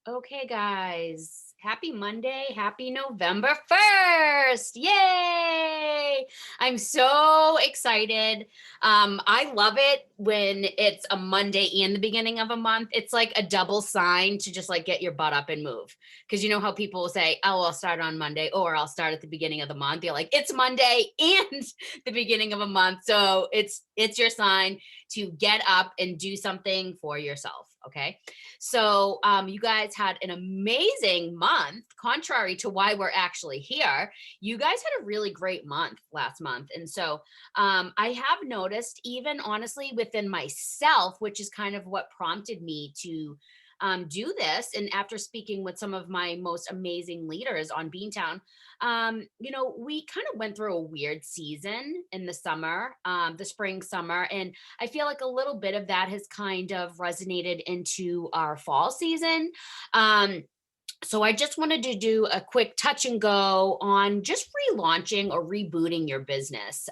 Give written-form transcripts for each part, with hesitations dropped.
Okay, guys, happy Monday. Happy November 1st. Yay! I'm so excited. I love it when it's a Monday and the beginning of a month. It's like a double sign to just like get your butt up and move. Because you know how people will say, oh, I'll start on Monday or I'll start at the beginning of the month. You're like, it's Monday and the beginning of a month. So it's your sign to get up and do something for yourself. Okay. So, you guys had an amazing month, contrary to why we're actually here. You guys had a really great month last month. And so, I have noticed, even honestly within myself, which is kind of what prompted me to do this. And after speaking with some of my most amazing leaders on Beantown, we kind of went through a weird season in the summer, the spring, summer. And I feel like a little bit of that has kind of resonated into our fall season. Um, so I just wanted to do a quick touch and go on just relaunching or rebooting your business.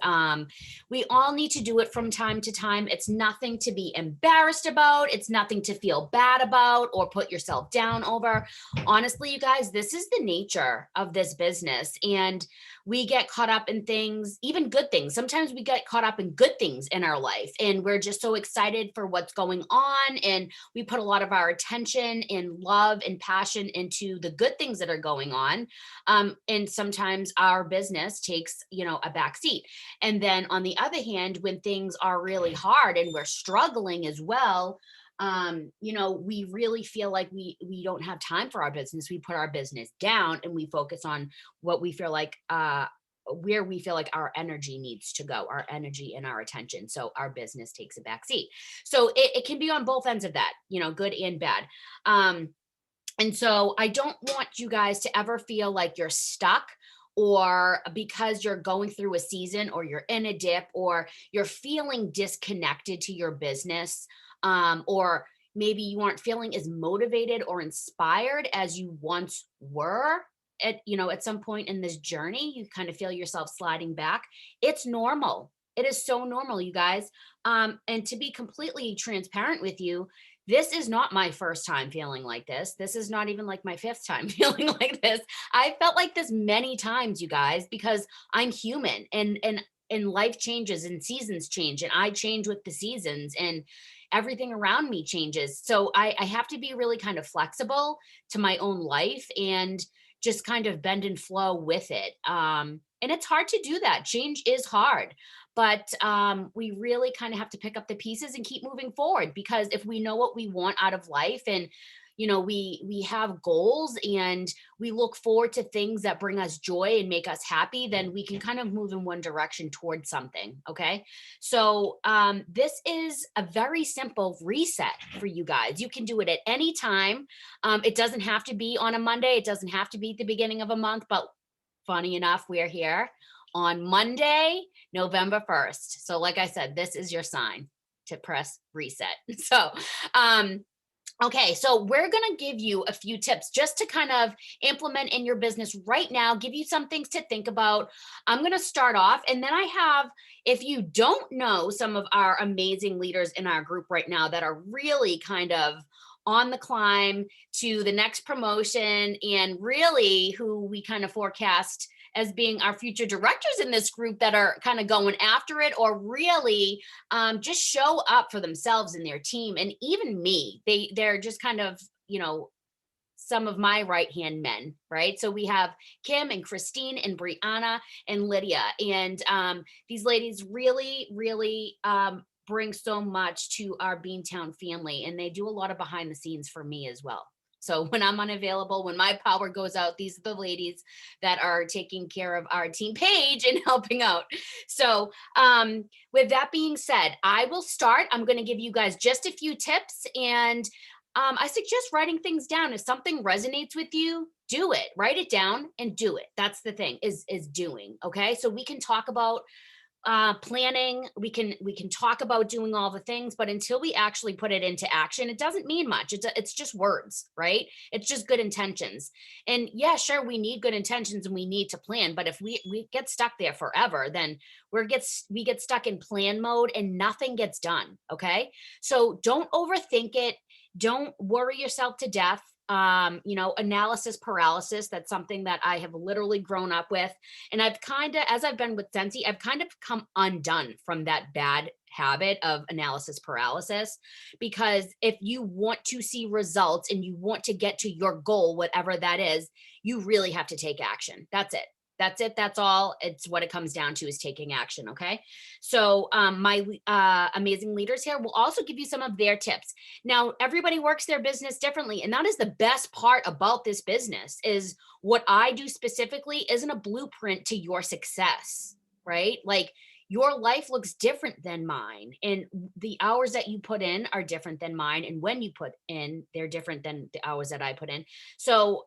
We all need to do it from time to time. It's nothing to be embarrassed about. It's nothing to feel bad about or put yourself down over. Honestly, you guys, this is the nature of this business. And we get caught up in things, even good things. Sometimes we get caught up in good things in our life and we're just so excited for what's going on. And we put a lot of our attention and love and passion into the good things that are going on. And sometimes our business takes, a back seat. And then on the other hand, when things are really hard and we're struggling as well, we really feel like we don't have time for our business. We put our business down and we focus on what we feel like where we feel like our energy needs to go, our energy and our attention. So our business takes a back seat. So it can be on both ends of that, good and bad. And so I don't want you guys to ever feel like you're stuck or because you're going through a season or you're in a dip or you're feeling disconnected to your business, or maybe you aren't feeling as motivated or inspired as you once were at some point in this journey. You kind of feel yourself sliding back. It's normal. It is so normal, you guys. And to be completely transparent with you, this is not my first time feeling like this. This is not even like my fifth time feeling like this. I felt like this many times, you guys, because I'm human and life changes and seasons change and I change with the seasons and everything around me changes. So I have to be really kind of flexible to my own life and just kind of bend and flow with it. And it's hard to do that. Change is hard, but we really kind of have to pick up the pieces and keep moving forward because if we know what we want out of life and we have goals and we look forward to things that bring us joy and make us happy, then we can kind of move in one direction towards something. Okay, so this is a very simple reset for you guys. You can do it at any time. It doesn't have to be on a Monday, it doesn't have to be at the beginning of a month, but funny enough, we're here on Monday, November 1st. So like I said, this is your sign to press reset. So okay, so we're going to give you a few tips just to kind of implement in your business right now, give you some things to think about. I'm going to start off, and then I have, if you don't know some of our amazing leaders in our group right now that are really kind of on the climb to the next promotion and really who we kind of forecast as being our future directors in this group that are kind of going after it or really just show up for themselves and their team and even me. They're just kind of some of my right hand men, right? So we have Kim and Christine and Brianna and Lydia, and these ladies really bring so much to our Beantown family, and they do a lot of behind the scenes for me as well. So when I'm unavailable, when my power goes out, these are the ladies that are taking care of our team page and helping out. So with that being said, I will start. I'm going to give you guys just a few tips, and I suggest writing things down. If something resonates with you, do it. Write it down and do it. That's the thing is doing. Okay, so we can talk about planning, we can talk about doing all the things, but until we actually put it into action, it doesn't mean much. It's just words, right? It's just good intentions. And yeah, sure, we need good intentions and we need to plan, but if we get stuck there forever, then we get stuck in plan mode and nothing gets done. Okay, so don't overthink it. Don't worry yourself to death. Analysis paralysis, that's something that I have literally grown up with. And I've kind of, as I've been with Sensi, I've kind of come undone from that bad habit of analysis paralysis. Because if you want to see results and you want to get to your goal, whatever that is, you really have to take action. That's it. That's it. That's all. It's what it comes down to, is taking action. Okay. So my amazing leaders here will also give you some of their tips. Now, everybody works their business differently, and that is the best part about this business. Is what I do specifically isn't a blueprint to your success, right? Like, your life looks different than mine, and the hours that you put in are different than mine, and when you put in, they're different than the hours that I put in. So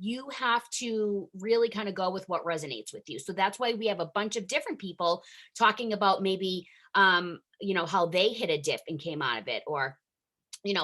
you have to really kind of go with what resonates with you. So that's why we have a bunch of different people talking about maybe how they hit a dip and came out of it, or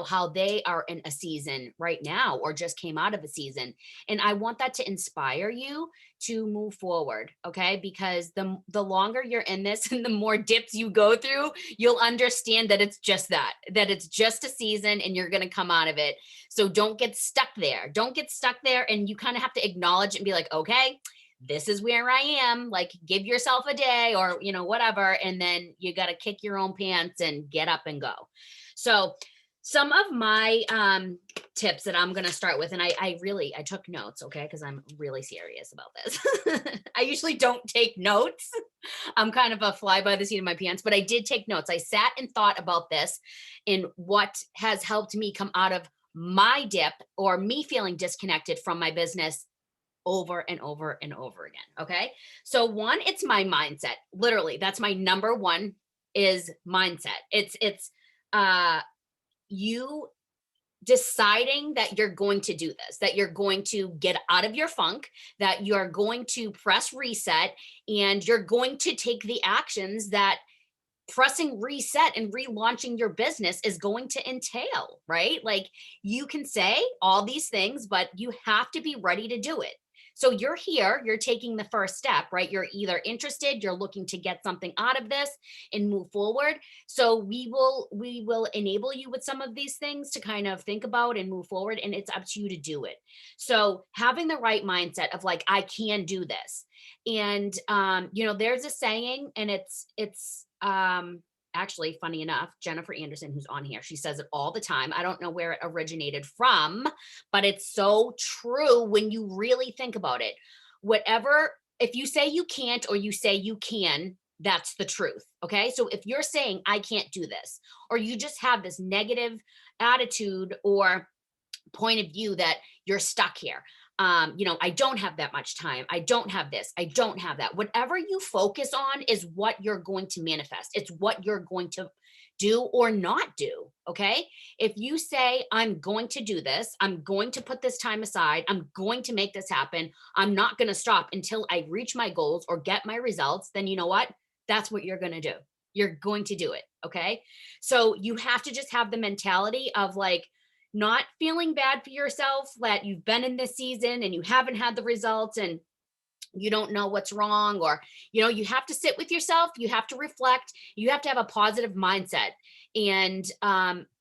how they are in a season right now or just came out of a season. And I want that to inspire you to move forward. Okay. Because the longer you're in this and the more dips you go through, you'll understand that it's just that it's just a season and you're going to come out of it. So don't get stuck there. Don't get stuck there. And you kind of have to acknowledge and be like, okay, this is where I am. Like, give yourself a day or, whatever. And then you got to kick your own pants and get up and go. So some of my tips that I'm going to start with, and I took notes, okay, because I'm really serious about this. I usually don't take notes. I'm kind of a fly by the seat of my pants, but I did take notes. I sat and thought about this and what has helped me come out of my dip or me feeling disconnected from my business over and over and over again. Okay. So one, it's my mindset. Literally, that's my number one, is mindset. It's you deciding that you're going to do this, that you're going to get out of your funk, that you're going to press reset, and you're going to take the actions that pressing reset and relaunching your business is going to entail, right? Like, you can say all these things, but you have to be ready to do it. So you're here, you're taking the first step, right? You're either interested, you're looking to get something out of this and move forward. So we will enable you with some of these things to kind of think about and move forward, and it's up to you to do it. So having the right mindset of like, I can do this. And there's a saying, and it's actually, funny enough, Jennifer Anderson, who's on here, she says it all the time. I don't know where it originated from, but it's so true when you really think about it. If you say you can't or you say you can, that's the truth. Okay. So if you're saying, I can't do this, or you just have this negative attitude or point of view that you're stuck here. I don't have that much time. I don't have this. I don't have that. Whatever you focus on is what you're going to manifest. It's what you're going to do or not do. Okay. If you say, I'm going to do this, I'm going to put this time aside, I'm going to make this happen, I'm not going to stop until I reach my goals or get my results, then you know what? That's what you're going to do. You're going to do it. Okay. So you have to just have the mentality of like, not feeling bad for yourself that you've been in this season and you haven't had the results and you don't know what's wrong, or you have to sit with yourself, you have to reflect, you have to have a positive mindset, and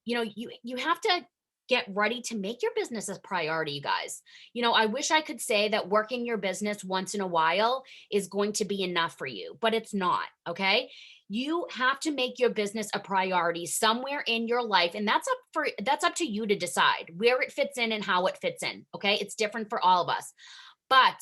you have to get ready to make your business a priority, you guys. I wish I could say that working your business once in a while is going to be enough for you, but it's not. Okay. You have to make your business a priority somewhere in your life, and that's up to you to decide where it fits in and how it fits in. Okay. It's different for all of us, but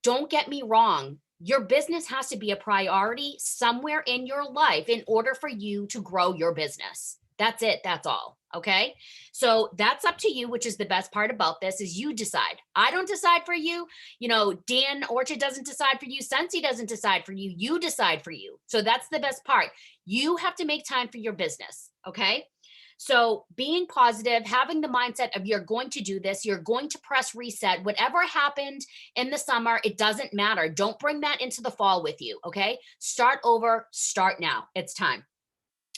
don't get me wrong. Your business has to be a priority somewhere in your life in order for you to grow your business. That's it. That's all. Okay. So that's up to you, which is the best part about this, is you decide. I don't decide for you. Dan Orchard doesn't decide for you. Sensi doesn't decide for you. You decide for you. So that's the best part. You have to make time for your business. Okay. So being positive, having the mindset of you're going to do this, you're going to press reset. Whatever happened in the summer, it doesn't matter. Don't bring that into the fall with you. Okay. Start over, start now. It's time.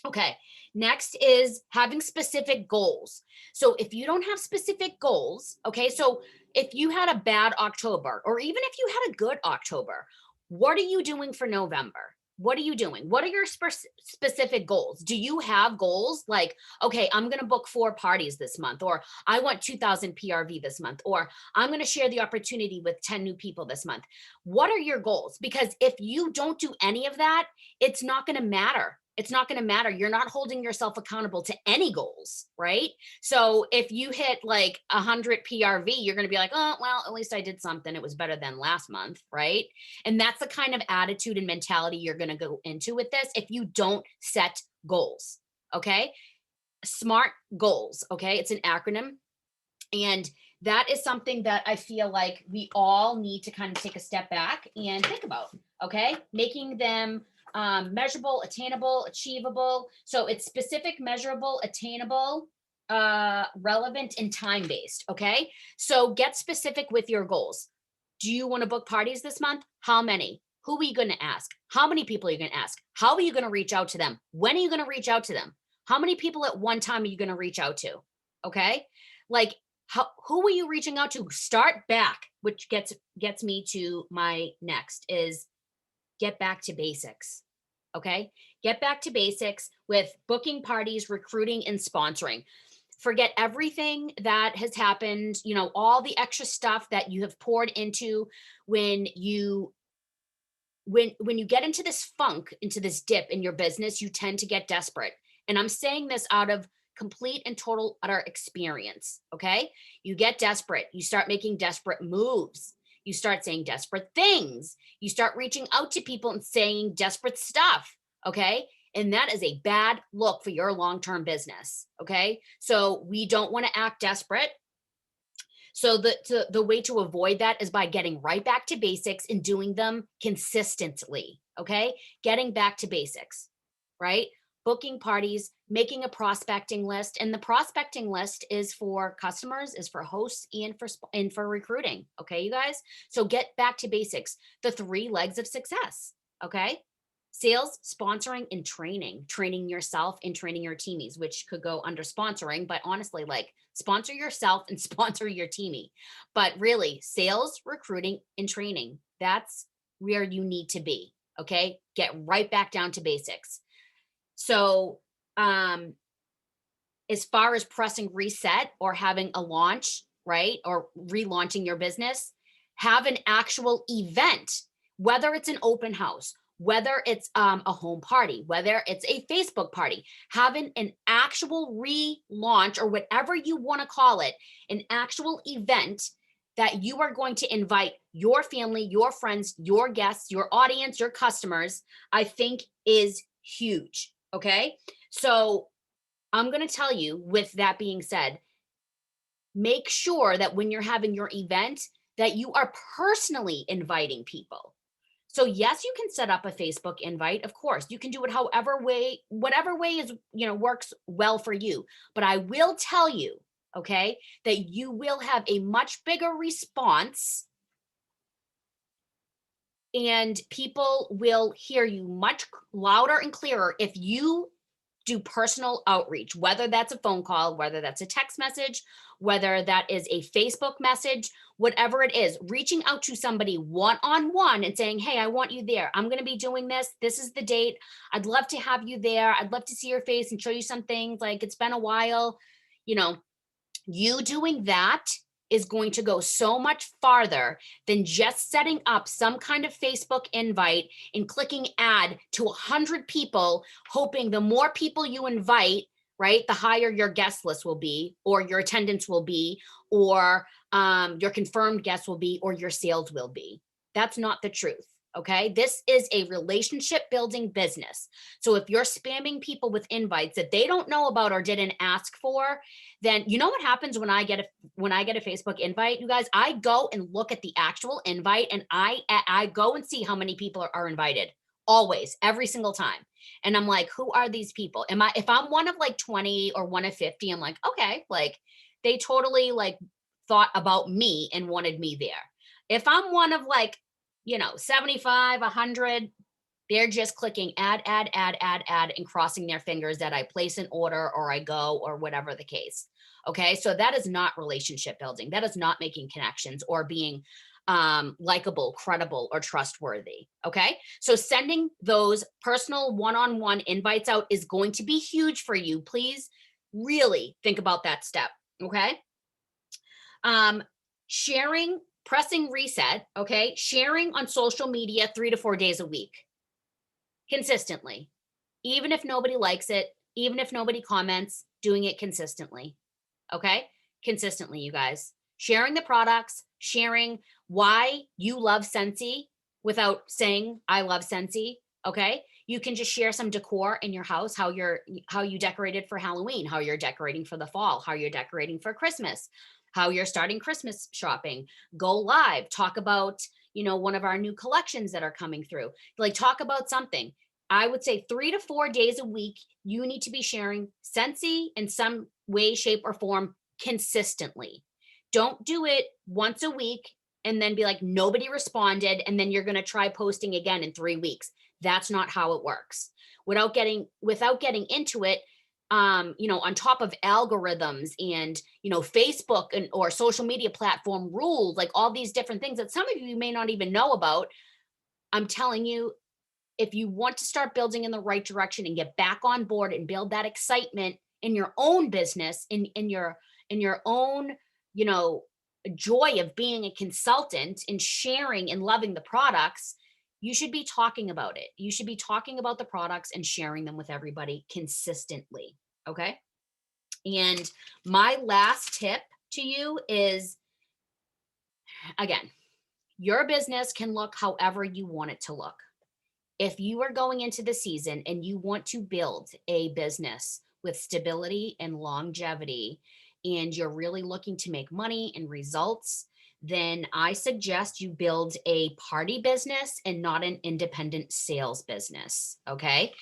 Okay. Next is having specific goals. So if you don't have specific goals, okay, so if you had a bad October, or even if you had a good October, what are you doing for November? What are you doing? What are your specific goals? Do you have goals like, okay, I'm going to book 4 parties this month, or I want 2,000 PRV this month, or I'm going to share the opportunity with 10 new people this month? What are your goals? Because if you don't do any of that, it's not going to matter. It's not going to matter. You're not holding yourself accountable to any goals, right? So if you hit like 100 PRV, you're going to be like, oh, well, at least I did something. It was better than last month, right? And that's the kind of attitude and mentality you're going to go into with this if you don't set goals. Okay. SMART goals. Okay. It's an acronym. And that is something that I feel like we all need to kind of take a step back and think about. Okay. Making them measurable, attainable, achievable. So it's specific, measurable, attainable, relevant, and time based. Okay. So get specific with your goals. Do you want to book parties this month? How many? Who are you going to ask? How many people are you going to ask? How are you going to reach out to them? When are you going to reach out to them? How many people at one time are you going to reach out to? Okay. Like, who are you reaching out to? Start back, which gets me to my next is get back to basics. Okay. Get back to basics with booking parties, recruiting, and sponsoring. Forget everything that has happened, all the extra stuff that you have poured into when you get into this funk, into this dip in your business, you tend to get desperate. And I'm saying this out of complete and total utter experience. Okay. You get desperate. You start making desperate moves. You start saying desperate things. You start reaching out to people and saying desperate stuff. Okay. And that is a bad look for your long-term business. Okay. So we don't want to act desperate. So the way to avoid that is by getting right back to basics and doing them consistently. Okay. Getting back to basics, right? Booking parties, making a prospecting list. And the prospecting list is for customers, is for hosts, and for recruiting. Okay, you guys? So get back to basics. The 3 legs of success. Okay. Sales, sponsoring, and training yourself and training your teamies, which could go under sponsoring, but honestly, like sponsor yourself and sponsor your teamie. But really, sales, recruiting, and training, that's where you need to be. Okay. Get right back down to basics. So, as far as pressing reset or having a launch, right? Or relaunching your business, have an actual event, whether it's an open house, whether it's a home party, whether it's a Facebook party, having an actual relaunch or whatever you want to call it, an actual event that you are going to invite your family, your friends, your guests, your audience, your customers, I think is huge. Okay. So I'm going to tell you, with that being said, make sure that when you're having your event, that you are personally inviting people. So yes, you can set up a Facebook invite. Of course, you can do it whatever way is, works well for you. But I will tell you, okay, that you will have a much bigger response and people will hear you much louder and clearer if you do personal outreach, whether that's a phone call, whether that's a text message, whether that is a Facebook message, whatever it is, reaching out to somebody one-on-one and saying, hey, I want you there. I'm going to be doing this. This is the date. I'd love to have you there. I'd love to see your face and show you some things. Like, it's been a while. You doing that is going to go so much farther than just setting up some kind of Facebook invite and clicking add to 100 people, hoping the more people you invite, right, the higher your guest list will be, or your attendance will be, or your confirmed guests will be, or your sales will be. That's not the truth. Okay. This is a relationship building business. So if you're spamming people with invites that they don't know about or didn't ask for, then you know what happens when I get a Facebook invite, you guys, I go and look at the actual invite and I go and see how many people are invited, always, every single time. And I'm like, who are these people? If I'm one of like 20 or one of 50, I'm like, okay, like they totally like thought about me and wanted me there. If I'm one of like, 75, 100, they're just clicking add, and crossing their fingers that I place an order or I go or whatever the case. Okay. So that is not relationship building. That is not making connections or being likable, credible, or trustworthy. Okay. So sending those personal one-on-one invites out is going to be huge for you. Please really think about that step. Okay. Sharing, pressing reset. Okay. Sharing on social media 3 to 4 days a week consistently, even if nobody likes it, even if nobody comments, doing it consistently. Okay. Consistently, you guys. Sharing the products, sharing why you love Scentsy without saying I love Scentsy. Okay. You can just share some decor in your house, how you decorated for Halloween, how you're decorating for the fall, how you're decorating for Christmas, how you're starting Christmas shopping. Go live, talk about, one of our new collections that are coming through. Like, talk about something. I would say 3 to 4 days a week, you need to be sharing Scentsy in some way, shape, or form consistently. Don't do it once a week and then be like, nobody responded, and then you're going to try posting again in 3 weeks. That's not how it works. Without getting into it, on top of algorithms and, Facebook or social media platform rules, like all these different things that some of you may not even know about. I'm telling you, if you want to start building in the right direction and get back on board and build that excitement in your own business, in your own, joy of being a consultant and sharing and loving the products, you should be talking about it. You should be talking about the products and sharing them with everybody consistently. Okay. And my last tip to you is, again, your business can look however you want it to look. If you are going into the season and you want to build a business with stability and longevity, and you're really looking to make money and results, then I suggest you build a party business and not an independent sales business. Okay.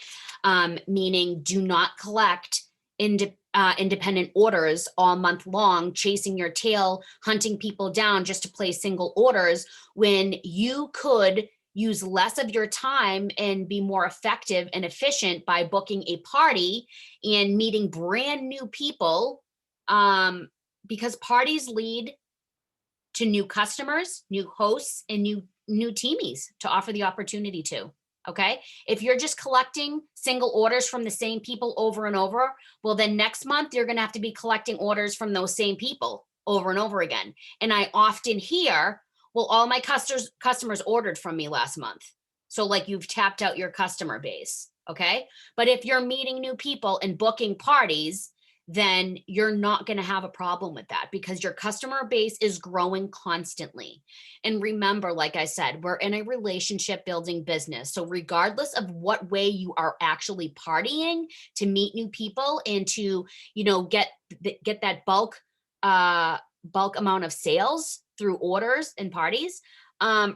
Meaning, do not collect independent orders all month long, chasing your tail, hunting people down just to place single orders, when you could use less of your time and be more effective and efficient by booking a party and meeting brand new people, because parties lead to new customers, new hosts, and new teamies to offer the opportunity to. Okay. If you're just collecting single orders from the same people over and over, well, then next month you're going to have to be collecting orders from those same people over and over again. And I often hear, well, all my customers ordered from me last month. So like, you've tapped out your customer base. Okay. But if you're meeting new people and booking parties, then you're not going to have a problem with that, because your customer base is growing constantly. And remember, like I said, we're in a relationship building business. So regardless of what way you are actually partying to meet new people and to, get that bulk amount of sales through orders and parties,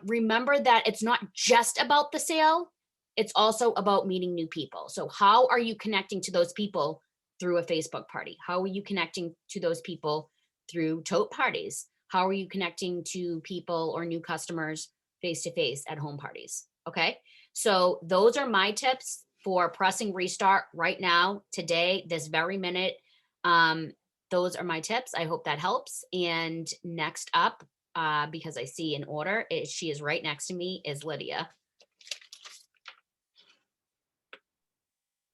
remember that it's not just about the sale. It's also about meeting new people. So how are you connecting to those people through a Facebook party? How are you connecting to those people through tote parties? How are you connecting to people or new customers face to face at home parties? Okay. So those are my tips for pressing restart right now, today, this very minute. Those are my tips. I hope that helps. And next up, because I see an order, she is right next to me, is Lydia.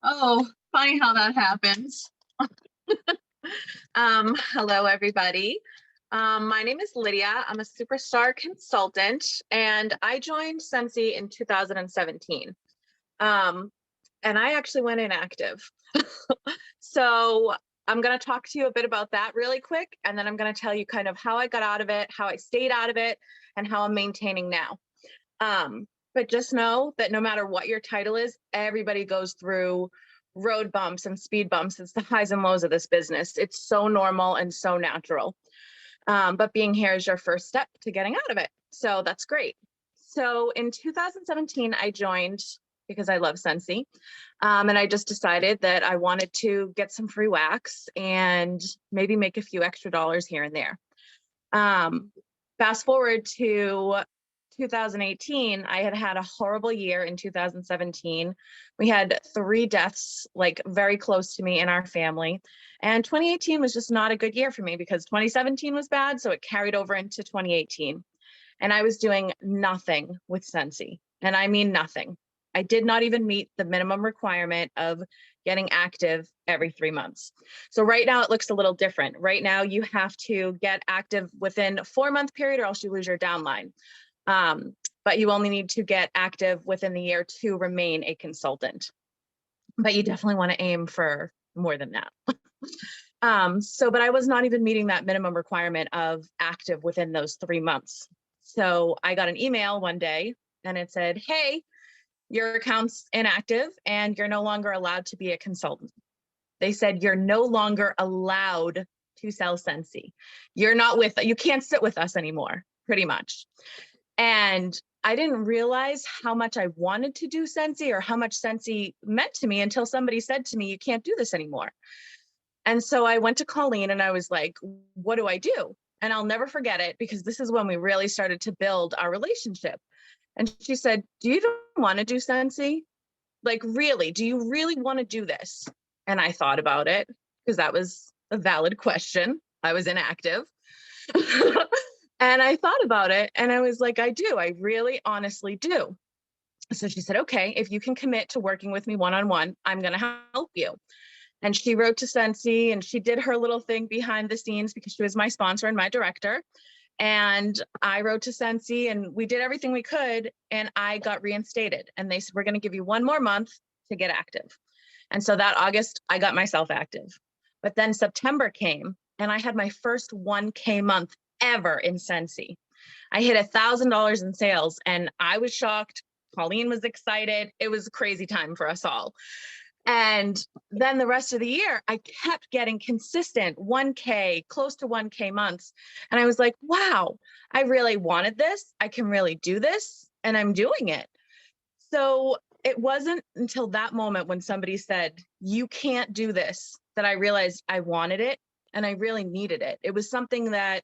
Oh, funny how that happens. Hello, everybody. My name is Lydia. I'm a superstar consultant, and I joined Scentsy in 2017. And I actually went inactive. So I'm going to talk to you a bit about that really quick, and then I'm going to tell you kind of how I got out of it, how I stayed out of it, and how I'm maintaining now. But just know that no matter what your title is, everybody goes through road bumps and speed bumps. It's the highs and lows of this business. It's so normal and so natural. But being here is your first step to getting out of it. So that's great. So in 2017, I joined because I love Scentsy. And I just decided that I wanted to get some free wax and maybe make a few extra dollars here and there. Fast forward to 2018, I had a horrible year in 2017. We had 3 deaths, like very close to me in our family. And 2018 was just not a good year for me because 2017 was bad. So it carried over into 2018. and I was doing nothing with Scentsy. And I mean nothing. I did not even meet the minimum requirement of getting active every 3 months. So right now it looks a little different. Right now you have to get active within a 4-month period or else you lose your downline. But you only need to get active within the year to remain a consultant. But you definitely want to aim for more than that. But I was not even meeting that minimum requirement of active within those 3 months. So I got an email one day and it said, hey, your account's inactive and you're no longer allowed to be a consultant. They said, you're no longer allowed to sell Scentsy. You can't sit with us anymore, pretty much. And I didn't realize how much I wanted to do Scentsy or how much Scentsy meant to me until somebody said to me, you can't do this anymore. And so I went to Colleen and I was like, what do I do? And I'll never forget it because this is when we really started to build our relationship. And she said, do you even want to do Scentsy? Like, really, do you really want to do this? And I thought about it because that was a valid question. I was inactive. And I thought about it and I was like, I do. I really honestly do. So she said, okay, if you can commit to working with me one-on-one, I'm going to help you. And she wrote to Scentsy and she did her little thing behind the scenes because she was my sponsor and my director. And I wrote to Scentsy and we did everything we could and I got reinstated. And they said, we're going to give you 1 more month to get active. And so that August, I got myself active. But then September came and I had my first 1K month ever in Scentsy. I hit $1,000 in sales and I was shocked. Colleen was excited. It was a crazy time for us all. And then the rest of the year, I kept getting consistent 1K, close to 1K months. And I was like, wow, I really wanted this. I can really do this. And I'm doing it. So it wasn't until that moment when somebody said, you can't do this, that I realized I wanted it and I really needed it. It was something that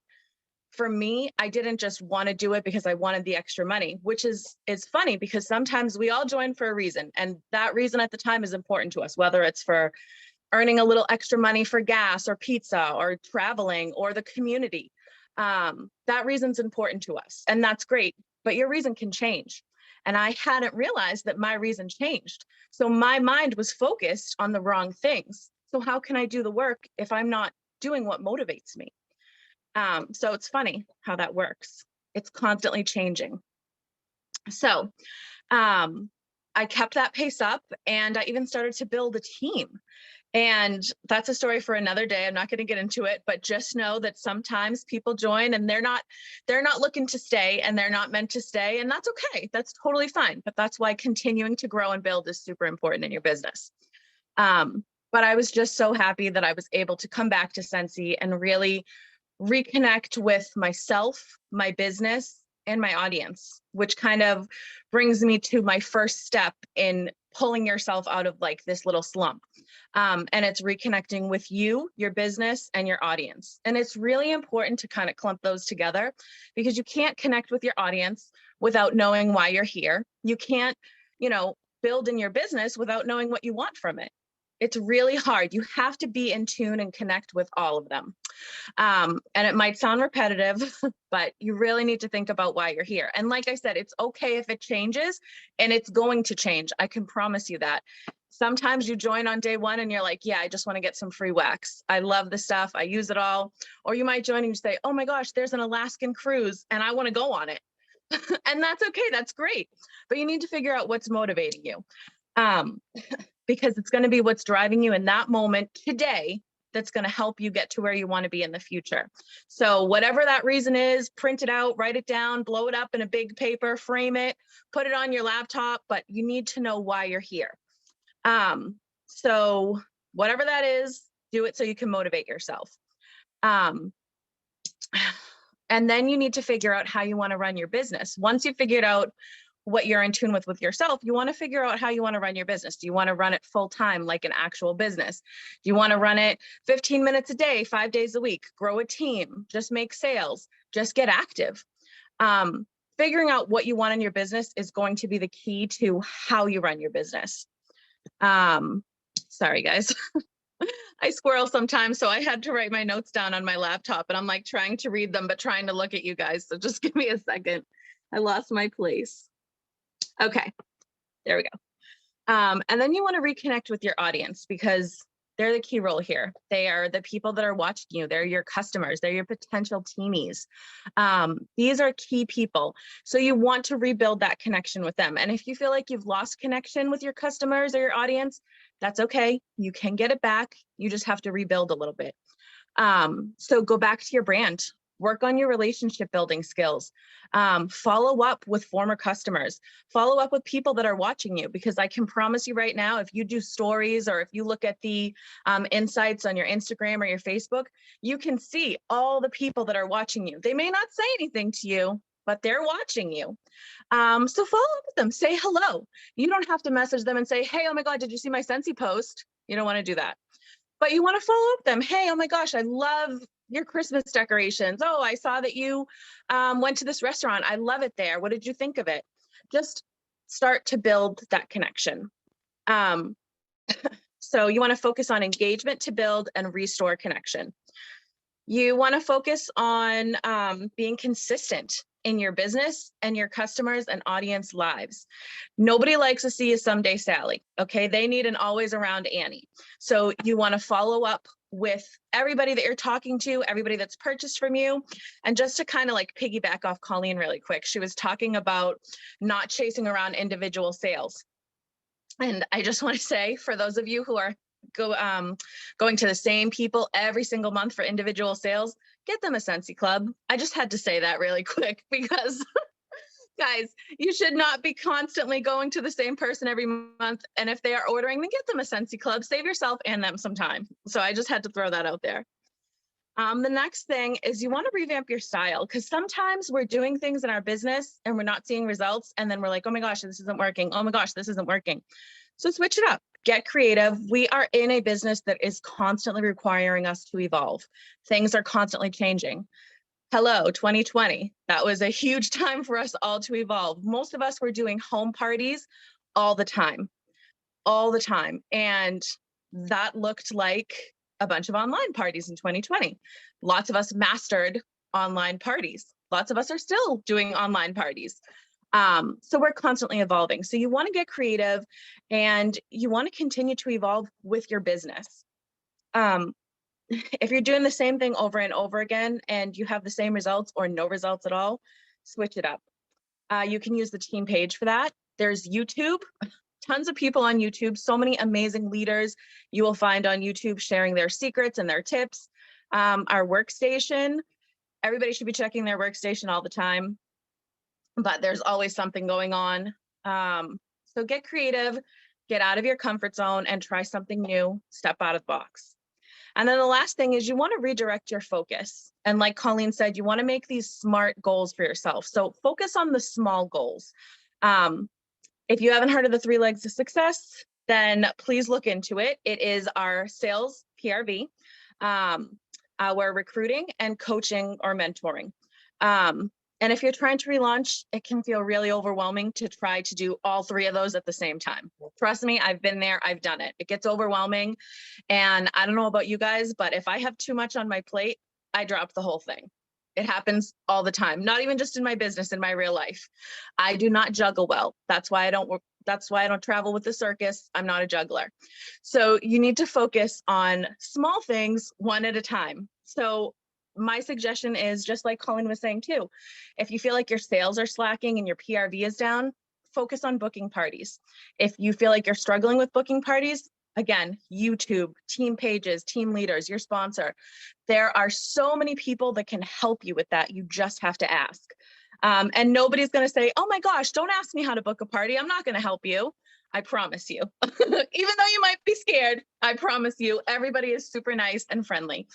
for me, I didn't just want to do it because I wanted the extra money, which is funny because sometimes we all join for a reason. And that reason at the time is important to us, whether it's for earning a little extra money for gas or pizza or traveling or the community. That reason's important to us. And that's great. But your reason can change. And I hadn't realized that my reason changed. So my mind was focused on the wrong things. So how can I do the work if I'm not doing what motivates me? So it's funny how that works. It's constantly changing. So I kept that pace up and I even started to build a team. And that's a story for another day. I'm not going to get into it, but just know that sometimes people join and they're not looking to stay and they're not meant to stay. And that's okay. That's totally fine. But that's why continuing to grow and build is super important in your business. But I was just so happy that I was able to come back to Scentsy and really reconnect with myself, my business, and my audience, which kind of brings me to my first step in pulling yourself out of like this little slump. And it's reconnecting with you, your business, and your audience. And it's really important to kind of clump those together because you can't connect with your audience without knowing why you're here. You can't, build in your business without knowing what you want from it. It's really hard. You have to be in tune and connect with all of them. And it might sound repetitive, but you really need to think about why you're here. And like I said, it's okay if it changes and it's going to change. I can promise you that. Sometimes you join on day 1 and you're like, yeah, I just want to get some free wax. I love the stuff. I use it all. Or you might join and you say, oh my gosh, there's an Alaskan cruise and I want to go on it. And that's okay. That's great. But you need to figure out what's motivating you. Because it's going to be what's driving you in that moment today that's going to help you get to where you want to be in the future. So whatever that reason is, print it out, write it down, blow it up in a big paper, frame it, put it on your laptop, but you need to know why you're here. So whatever that is, do it so you can motivate yourself. And then you need to figure out how you want to run your business. Once you figured out what you're in tune with yourself, you want to figure out how you want to run your business. Do you want to run it full time like an actual business? Do you want to run it 15 minutes a day, 5 days a week, grow a team, just make sales, just get active? Figuring out what you want in your business is going to be the key to how you run your business. Sorry, guys. I squirrel sometimes, so I had to write my notes down on my laptop, and I'm like trying to read them, but trying to look at you guys. So just give me a second. I lost my place. Okay, there we go. And then you want to reconnect with your audience because they're the key role here. They are the people that are watching you. They're your customers. They're your potential teamies. These are key people. So you want to rebuild that connection with them. And if you feel like you've lost connection with your customers or your audience, that's okay. You can get it back. You just have to rebuild a little bit. So go back to your brand, work on your relationship building skills, follow up with former customers, follow up with people that are watching you, because I can promise you right now, if you do stories or if you look at the insights on your Instagram or your Facebook, you can see all the people that are watching you. They may not say anything to you, but they're watching you. So follow up with them, say hello. You don't have to message them and say, hey, oh my God, did you see my Scentsy post? You don't want to do that. But you want to follow up them. Hey, oh my gosh, I love your Christmas decorations. Oh, I saw that you went to this restaurant. I love it there. What did you think of it? Just start to build that connection. So you want to focus on engagement to build and restore connection. You want to focus on being consistent in your business and your customers and audience lives. Nobody likes to see a someday Sally, okay? They need an always around Annie. So you want to follow up with everybody that you're talking to, everybody that's purchased from you. And just to kind of like piggyback off Colleen really quick, she was talking about not chasing around individual sales. And I just want to say, for those of you who are going to the same people every single month for individual sales, get them a Scentsy Club. I just had to say that really quick because guys, you should not be constantly going to the same person every month. And if they are ordering, then get them a Scentsy Club. Save yourself and them some time. So I just had to throw that out there. The next thing is you want to revamp your style, because sometimes we're doing things in our business and we're not seeing results. And then we're like, oh my gosh, this isn't working. Oh my gosh, this isn't working. So switch it up, get creative. We are in a business that is constantly requiring us to evolve. Things are constantly changing. Hello, 2020. That was a huge time for us all to evolve. Most of us were doing home parties all the time. And that looked like a bunch of online parties in 2020. Lots of us mastered online parties. Lots of us are still doing online parties. So we're constantly evolving. So you want to get creative and you want to continue to evolve with your business. If you're doing the same thing over and over again and you have the same results or no results at all, switch it up. You can use the team page for that. There's YouTube, tons of people on YouTube, so many amazing leaders you will find on YouTube sharing their secrets and their tips. Our workstation, everybody should be checking their workstation all the time, but there's always something going on. So get creative, get out of your comfort zone and try something new, step out of the box. And then the last thing is you want to redirect your focus. And like Colleen said, you want to make these SMART goals for yourself. So focus on the small goals. If you haven't heard of the 3 legs of success, then please look into it. It is our sales PRV, our recruiting and coaching or mentoring. And if you're trying to relaunch, it can feel really overwhelming to try to do all 3 of those at the same time. Trust me, I've been there, I've done it. It gets overwhelming. And I don't know about you guys, but if I have too much on my plate, I drop the whole thing. It happens all the time, not even just in my business, in my real life. I do not juggle well. That's why I don't travel with the circus. I'm not a juggler. So you need to focus on small things one at a time. So my suggestion is, just like Colleen was saying too, if you feel like your sales are slacking and your PRV is down, focus on booking parties. If you feel like you're struggling with booking parties, again, YouTube, team pages, team leaders, your sponsor. There are so many people that can help you with that. You just have to ask. And nobody's going to say, oh my gosh, don't ask me how to book a party. I'm not going to help you. I promise you. Even though you might be scared, I promise you, everybody is super nice and friendly.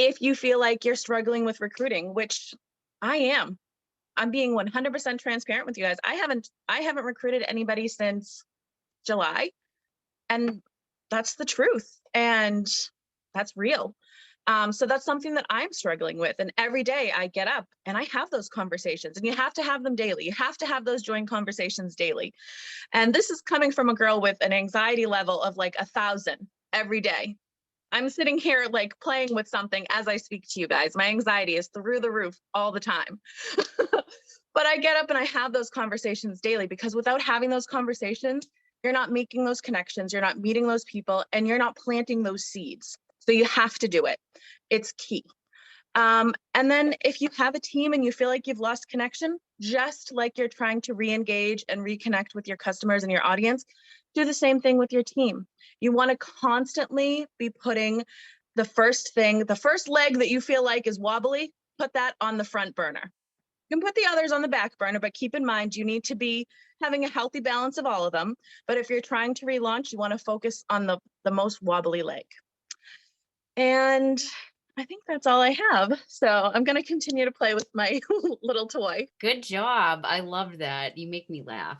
If you feel like you're struggling with recruiting, which I am, I'm being 100% transparent with you guys. I haven't recruited anybody since July. And that's the truth. And that's real. So that's something that I'm struggling with. And every day I get up and I have those conversations, and you have to have them daily. You have to have those joint conversations daily. And this is coming from a girl with an anxiety level of like 1,000. every day. I'm sitting here like playing with something as I speak to you guys. My anxiety is through the roof all the time. But I get up and I have those conversations daily, because without having those conversations, you're not making those connections, you're not meeting those people, and you're not planting those seeds. So you have to do it. It's key. And then if you have a team and you feel like you've lost connection, just like you're trying to re-engage and reconnect with your customers and your audience, do the same thing with your team. You want to constantly be putting the first leg that you feel like is wobbly, put that on the front burner. You can put the others on the back burner, but keep in mind, you need to be having a healthy balance of all of them. But if you're trying to relaunch, you want to focus on the most wobbly leg. And I think that's all I have. So I'm going to continue to play with my little toy. Good job. I love that. You make me laugh.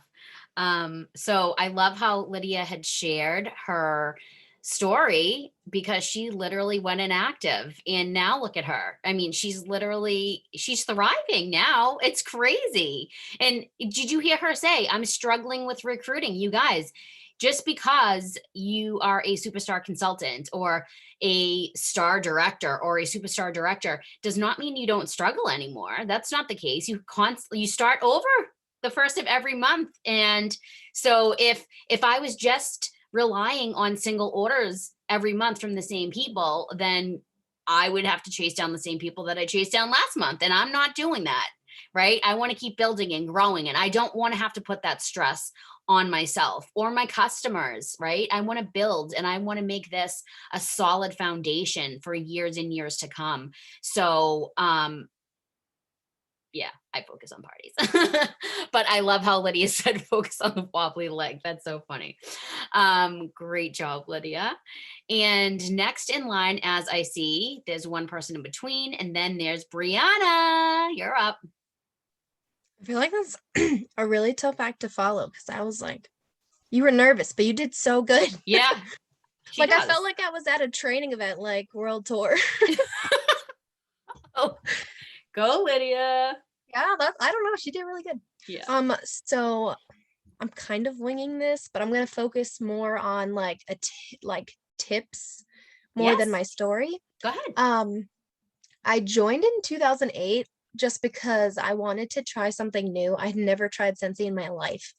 So I love how Lydia had shared her story, because she literally went inactive, and now look at her. I mean, she's thriving now. It's crazy. And did you hear her say, I'm struggling with recruiting? You guys, just because you are a superstar consultant or a star director or a superstar director does not mean you don't struggle anymore. That's not the case. You start over the first of every month. And so if I was just relying on single orders every month from the same people, then I would have to chase down the same people that I chased down last month. And I'm not doing that, right? I want to keep building and growing, and I don't want to have to put that stress on myself or my customers, right? I want to build, and I want to make this a solid foundation for years and years to come. So, yeah, I focus on parties. But I love how Lydia said focus on the wobbly leg. That's so funny. Great job, Lydia. And next in line, as I see, there's one person in between, and then there's Brianna. You're up. I feel like that's a really tough act to follow, because I was like, you were nervous, but you did so good. Yeah. Like I felt like I was at a training event, like World Tour. Oh, go Lydia. Yeah, I don't know. She did really good. Yeah. So I'm kind of winging this, but I'm gonna focus more on like tips more than my story. Go ahead. I joined in 2008 just because I wanted to try something new. I'd never tried Scentsy in my life.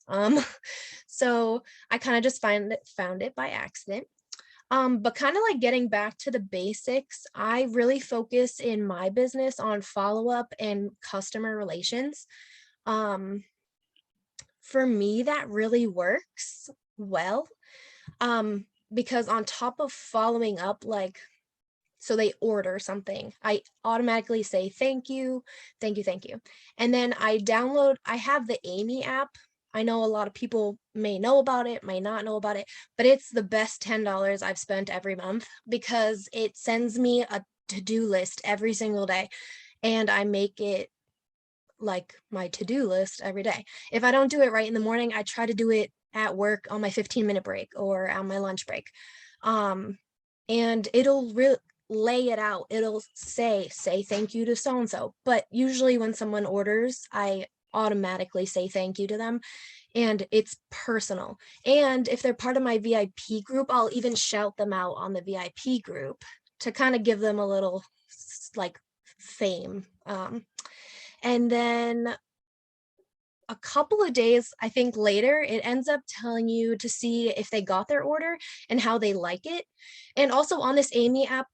So I kind of just found it by accident. But kind of like getting back to the basics, I really focus in my business on follow-up and customer relations. For me, that really works well. Because on top of following up, like, so they order something, I automatically say, thank you, thank you, thank you. And then I have the Amy app. I know a lot of people may know about it, may not know about it, but it's the best $10 I've spent every month, because it sends me a to-do list every single day, and I make it like my to-do list every day. If I don't do it right in the morning, I try to do it at work on my 15-minute break or on my lunch break. And it'll lay it out. It'll say thank you to so-and-so. But usually when someone orders, I automatically say thank you to them, and it's personal. And if they're part of my VIP group, I'll even shout them out on the VIP group to kind of give them a little like fame. And then a couple of days, I think later, it ends up telling you to see if they got their order and how they like it. And also on this Amy app,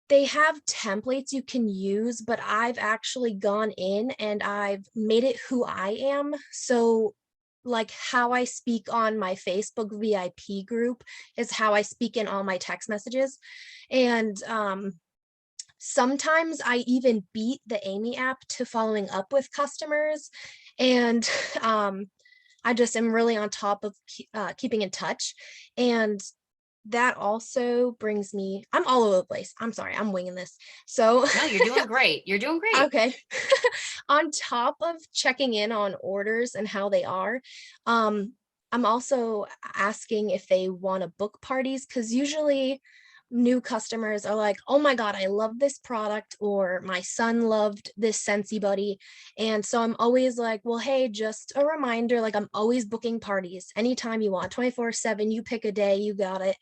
they have templates you can use, but I've actually gone in and I've made it who I am. So like how I speak on my Facebook VIP group is how I speak in all my text messages. And sometimes I even beat the Amy app to following up with customers. And I just am really on top of keeping in touch. And that also brings me, I'm all over the place. I'm sorry, I'm winging this. So no, you're doing great. You're doing great. Okay. On top of checking in on orders and how they are, I'm also asking if they want to book parties, because usually new customers are like, oh my God, I love this product, or my son loved this Scentsy Buddy. And so I'm always like, well, hey, just a reminder, like I'm always booking parties anytime you want, 24/7, you pick a day, you got it.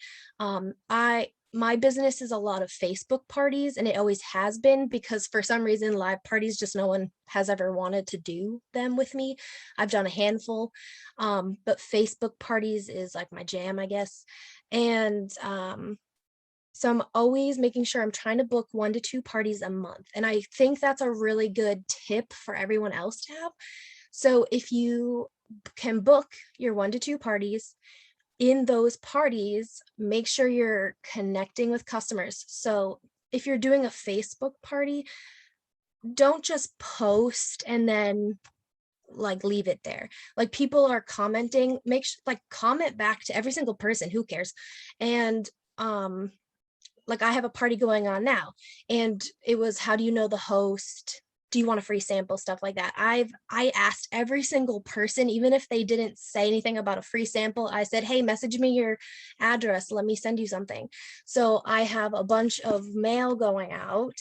My business is a lot of Facebook parties, and it always has been, because for some reason live parties, just no one has ever wanted to do them with me. I've done a handful, but Facebook parties is like my jam, I guess. And so I'm always making sure I'm trying to book 1 to 2 parties a month. And I think that's a really good tip for everyone else to have. So if you can book your 1 to 2 parties, in those parties, make sure you're connecting with customers. So if you're doing a Facebook party, don't just post and then like leave it there. Like people are commenting, make sure like comment back to every single person, who cares? And like I have a party going on now, and it was, how do you know the host? Do you want a free sample? Stuff like that. I asked every single person, even if they didn't say anything about a free sample, I said, hey, message me your address, let me send you something. So I have a bunch of mail going out,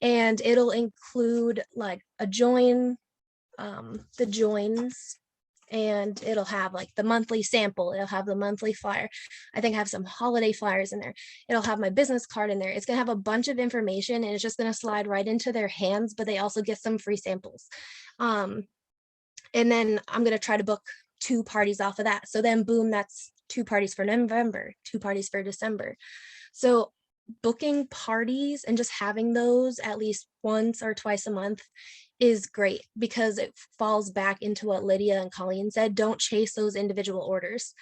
and it'll include like a join, the joins, and it'll have like the monthly sample, it'll have the monthly flyer. I think I have some holiday flyers in there. It'll have my business card in there. It's gonna have a bunch of information, and it's just gonna slide right into their hands, but they also get some free samples. And then I'm gonna try to book 2 parties off of that. So then boom, that's 2 parties for November, 2 parties for December. So booking parties and just having those at least once or twice a month is great, because it falls back into what Lydia and Colleen said. Don't chase those individual orders.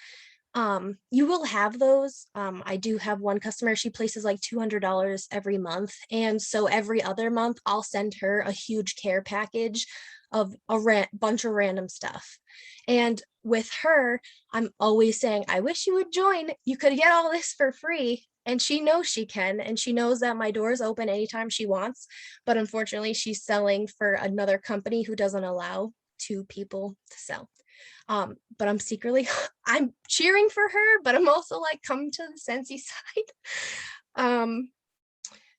You will have those. I do have one customer, she places like $200 every month. And so every other month I'll send her a huge care package of a bunch of random stuff. And with her, I'm always saying, I wish you would join. You could get all this for free. And she knows she can, and she knows that my door is open anytime she wants. But unfortunately, she's selling for another company who doesn't allow 2 people to sell. But I'm secretly, I'm cheering for her, but I'm also like, come to the Scentsy side.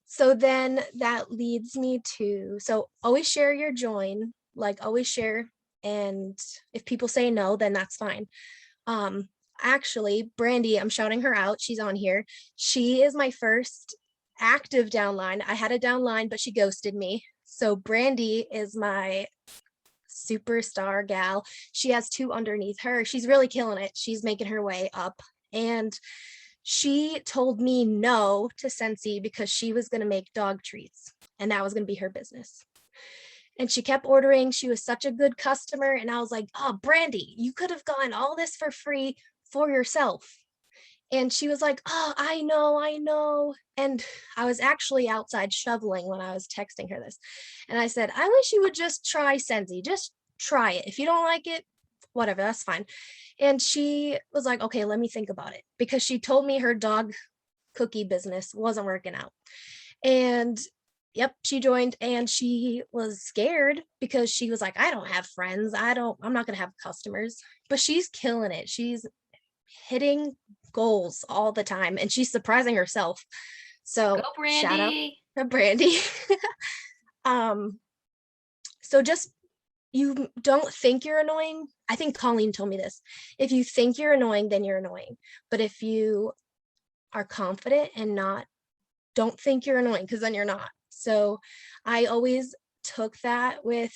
So then that leads me to, so always share your join, like always share. And if people say no, then that's fine. Actually, Brandy, I'm shouting her out. She's on here. She is my first active downline. I had a downline, but she ghosted me. So Brandy is my superstar gal. She has 2 underneath her. She's really killing it. She's making her way up. And she told me no to Scentsy because she was going to make dog treats, and that was going to be her business. And she kept ordering. She was such a good customer. And I was like, oh, Brandy, you could have gotten all this for free for yourself. And she was like, oh, I know. And I was actually outside shoveling when I was texting her this. And I said, I wish you would just try Scentsy. Just try it. If you don't like it, whatever, that's fine. And she was like, okay, let me think about it. Because she told me her dog cookie business wasn't working out. And yep, she joined, and she was scared because she was like, I don't have friends. I'm not going to have customers. But she's killing it. She's hitting goals all the time, and she's surprising herself. So Go, Brandy. shout out to Brandy. So just, you don't think you're annoying. I think Colleen told me this. If you think you're annoying, then you're annoying. But if you are confident and not, don't think you're annoying, because then you're not. So I always took that with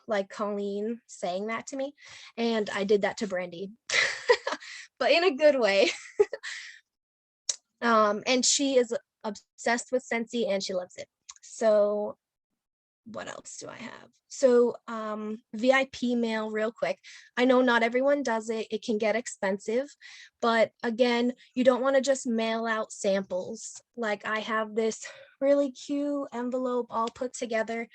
like Colleen saying that to me, and I did that to Brandy. But in a good way. And she is obsessed with Scentsy, and she loves it. So what else do I have? So VIP mail, real quick. I know not everyone does it. It can get expensive, but again, you don't want to just mail out samples. Like I have this really cute envelope all put together,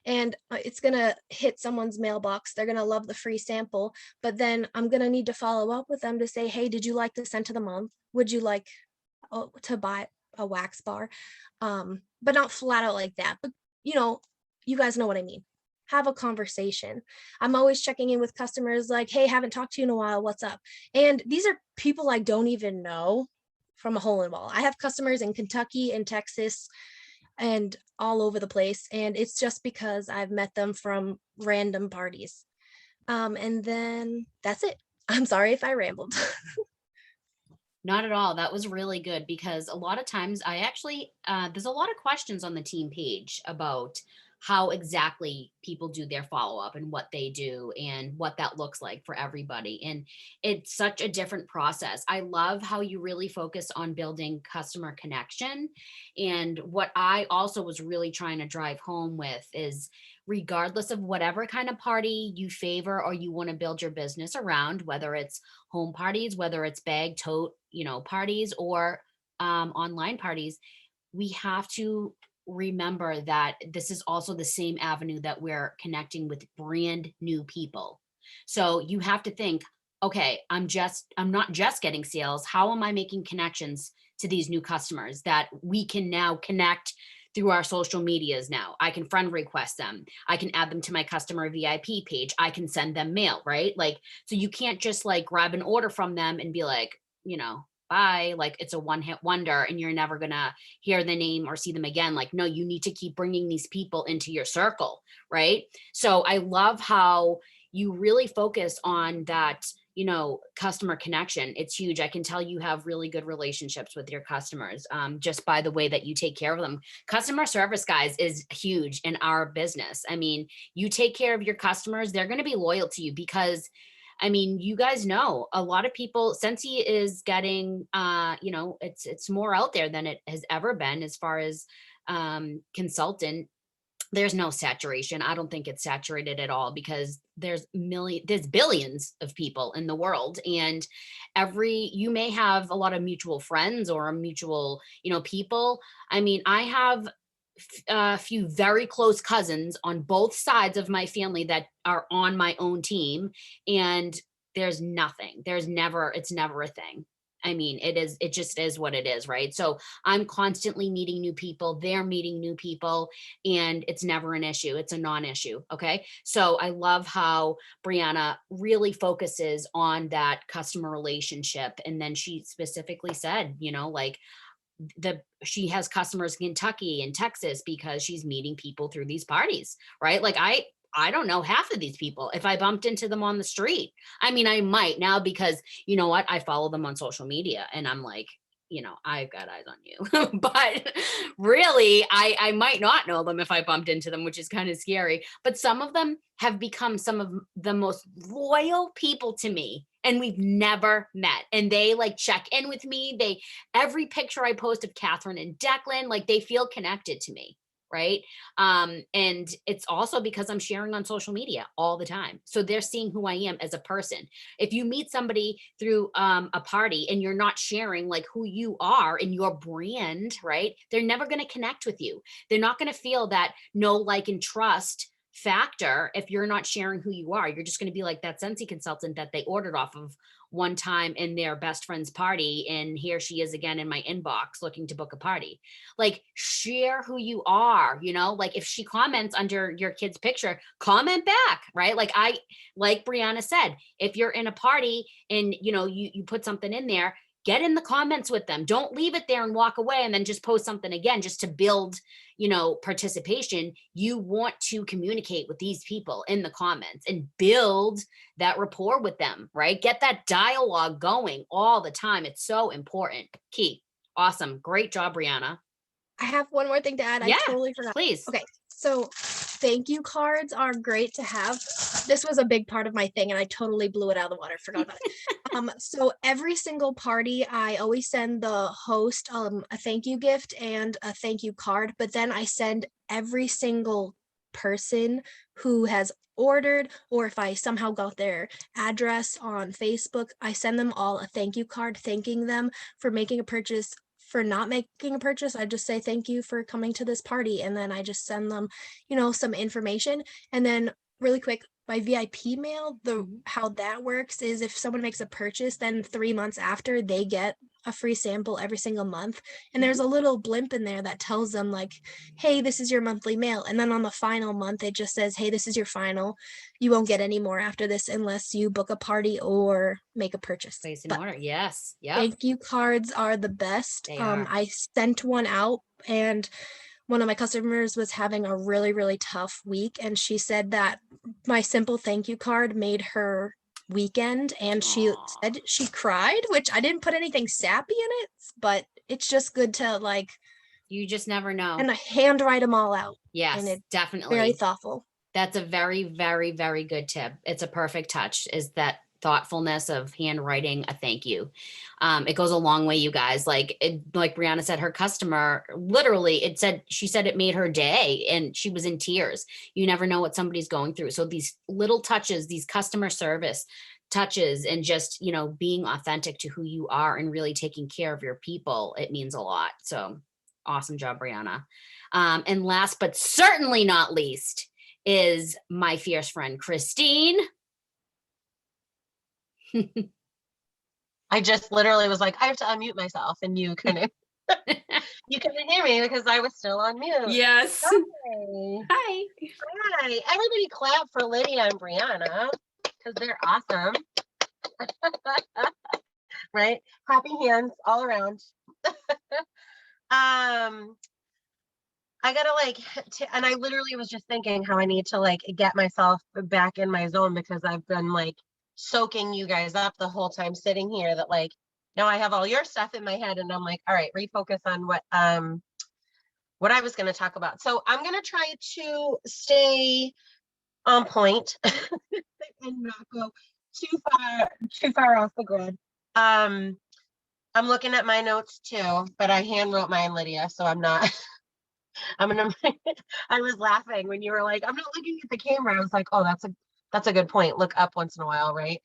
and it's gonna hit someone's mailbox. They're gonna love the free sample, but then I'm gonna need to follow up with them to say, hey, did you like the scent of the month? Would you like to buy a wax bar? But not flat out like that, but you guys know what I mean. Have a conversation. I'm always checking in with customers like, hey, haven't talked to you in a while, what's up? And these are people I don't even know. from a hole in the wall. I have customers in Kentucky and Texas and all over the place. And it's just because I've met them from random parties. And then that's it. I'm sorry if I rambled. Not at all. That was really good because a lot of times I actually, there's a lot of questions on the team page about how exactly people do their follow up and what they do and what that looks like for everybody. And it's such a different process. I love how you really focus on building customer connection. And what I also was really trying to drive home with is, regardless of whatever kind of party you favor or you want to build your business around, whether it's home parties, whether it's bag tote, parties or online parties, we have to remember that this is also the same avenue that we're connecting with brand new people. So you have to think, okay, I'm not just getting sales. How am I making connections to these new customers that we can now connect through our social medias now? I can friend request them. I can add them to my customer VIP page. I can send them mail, right? Like, so you can't just like grab an order from them and be like, bye, like it's a one hit wonder and you're never gonna hear the name or see them again. Like, no, you need to keep bringing these people into your circle, right? So I love how you really focus on that, customer connection. It's huge. I can tell you have really good relationships with your customers, just by the way that you take care of them. Customer service, guys, is huge in our business. I mean, you take care of your customers, they're going to be loyal to you because you guys know a lot of people, Scentsy is getting, it's more out there than it has ever been as far as consultant. There's no saturation. I don't think it's saturated at all because there's billions of people in the world, and you may have a lot of mutual friends or a mutual, people. I have a few very close cousins on both sides of my family that are on my own team, and it's never a thing. It just is what it is, right? So I'm constantly meeting new people, they're meeting new people, and it's never an issue. It's a non-issue. Okay. So I love how Brianna really focuses on that customer relationship. And then she specifically said, like, she has customers in Kentucky and Texas because she's meeting people through these parties, right? Like I don't know half of these people if I bumped into them on the street. I might now because you know what? I follow them on social media and I'm like, I've got eyes on you. But really, I might not know them if I bumped into them, which is kind of scary. But some of them have become some of the most loyal people to me. And we've never met. And they like check in with me. Every picture I post of Catherine and Declan, like they feel connected to me. Right. And it's also because I'm sharing on social media all the time. So they're seeing who I am as a person. If you meet somebody through a party and you're not sharing like who you are and your brand, right, they're never going to connect with you. They're not going to feel that know, like, and trust factor if you're not sharing who you are. You're just going to be like that Scentsy consultant that they ordered off of one time in their best friend's party, and here she is again in my inbox looking to book a party. Like, share who you are, like if she comments under your kid's picture, comment back, right? Like Brianna said, if you're in a party and you put something in there, get in the comments with them. Don't leave it there and walk away and then just post something again just to build, participation. You want to communicate with these people in the comments and build that rapport with them, right? Get that dialogue going all the time. It's so important. Key. Awesome. Great job, Brianna. I have one more thing to add. Yeah, I totally forgot. please. Okay. So thank you cards are great to have. This was a big part of my thing and I totally blew it out of the water. Forgot about it. So every single party, I always send the host a thank you gift and a thank you card, but then I send every single person who has ordered, or if I somehow got their address on Facebook, I send them all a thank you card thanking them for making a purchase. For not making a purchase, I just say thank you for coming to this party, and then I just send them some information. And then really quick, my VIP mail, how that works is if someone makes a purchase, then 3 months after they get a free sample every single month. And there's a little blimp in there that tells them like, hey, this is your monthly mail. And then on the final month, it just says, hey, this is your final. You won't get any more after this unless you book a party or make a purchase. Place an But order. Yes. Yep. thank you cards are the best. They are. I sent one out, and one of my customers was having a really, really tough week. And she said that my simple thank you card made her weekend. And she Aw. said she cried, which I didn't put anything sappy in it, but it's just good to like, You just never know. and I handwrite them all out. Yes, And it's definitely. very thoughtful. That's a very, very, very good tip. It's a perfect touch, is that thoughtfulness of handwriting a thank you. It goes a long way, you guys. Like Brianna said, her customer, literally, she said it made her day and she was in tears. You never know what somebody's going through. So these little touches, these customer service touches, and just, being authentic to who you are and really taking care of your people, it means a lot. So awesome job, Brianna. And last but certainly not least is my fierce friend, Christine. I just literally was like, I have to unmute myself, and you couldn't hear me because I was still on mute. Yes. Hi. Hi. Hi. Everybody clap for Lydia and Brianna because they're awesome. Right? Happy hands all around. I gotta and I literally was just thinking how I need to get myself back in my zone, because I've been soaking you guys up the whole time sitting here, that now I have all your stuff in my head, and I'm like, all right, refocus on what I was going to talk about. So I'm going to try to stay on point and not go too far off the grid. I'm looking at my notes too, but I hand wrote mine, Lydia, so I'm not. I was laughing when you were like, I'm not looking at the camera. I was like, oh, that's a good point. Look up once in a while, right?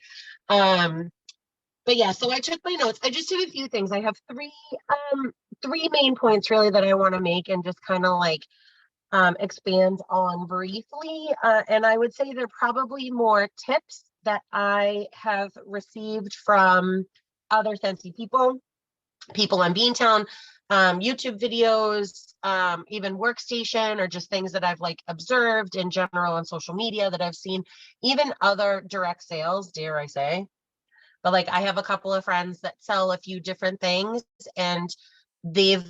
But yeah, so I took my notes. I just did a few things. I have three main points really that I want to make and just kind of expand on briefly. And I would say they're probably more tips that I have received from other Scentsy people on Beantown, YouTube videos, even Workstation, or just things that I've observed in general on social media that I've seen, even other direct sales, dare I say. But I have a couple of friends that sell a few different things, and they've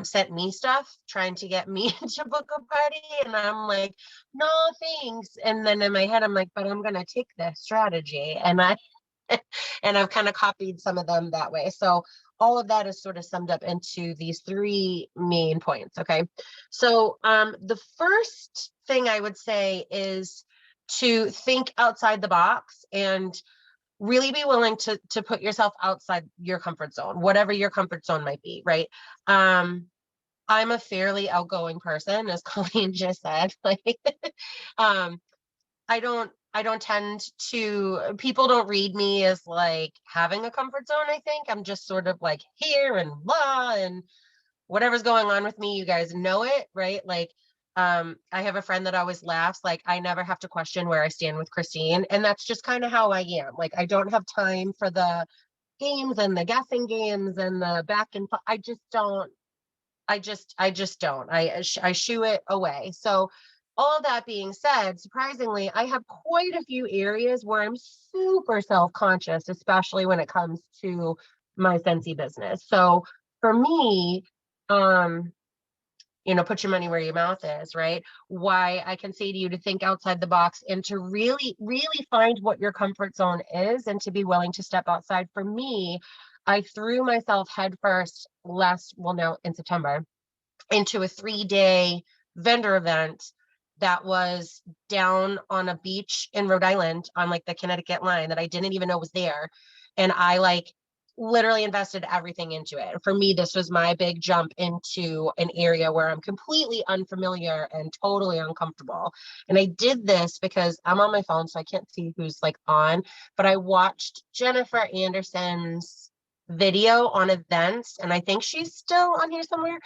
sent me stuff trying to get me to book a party, and I'm like, no thanks. And then in my head I'm like, but I'm gonna take this strategy, and I've kind of copied some of them that way. So all of that is sort of summed up into these three main points. Okay, so the first thing I would say is to think outside the box and really be willing to put yourself outside your comfort zone, whatever your comfort zone might be, right? I'm a fairly outgoing person, as Colleen just said. I don't tend to, people don't read me as having a comfort zone. I think I'm just sort of here and blah, and whatever's going on with me, you guys know it, right? I have a friend that always laughs, I never have to question where I stand with Christine. And that's just kind of how I am. I don't have time for the games and the guessing games and the back and forth. I just don't. I shoo it away. So all that being said, surprisingly, I have quite a few areas where I'm super self-conscious, especially when it comes to my Scentsy business. So for me, put your money where your mouth is, right? Why I can say to you to think outside the box and to really, really find what your comfort zone is and to be willing to step outside. For me, I threw myself headfirst now in September, into a 3-day vendor event that was down on a beach in Rhode Island on the Connecticut line that I didn't even know was there. And I literally invested everything into it. For me, this was my big jump into an area where I'm completely unfamiliar and totally uncomfortable. And I did this because I'm on my phone, so I can't see who's on, but I watched Jennifer Anderson's video on events, and I think she's still on here somewhere.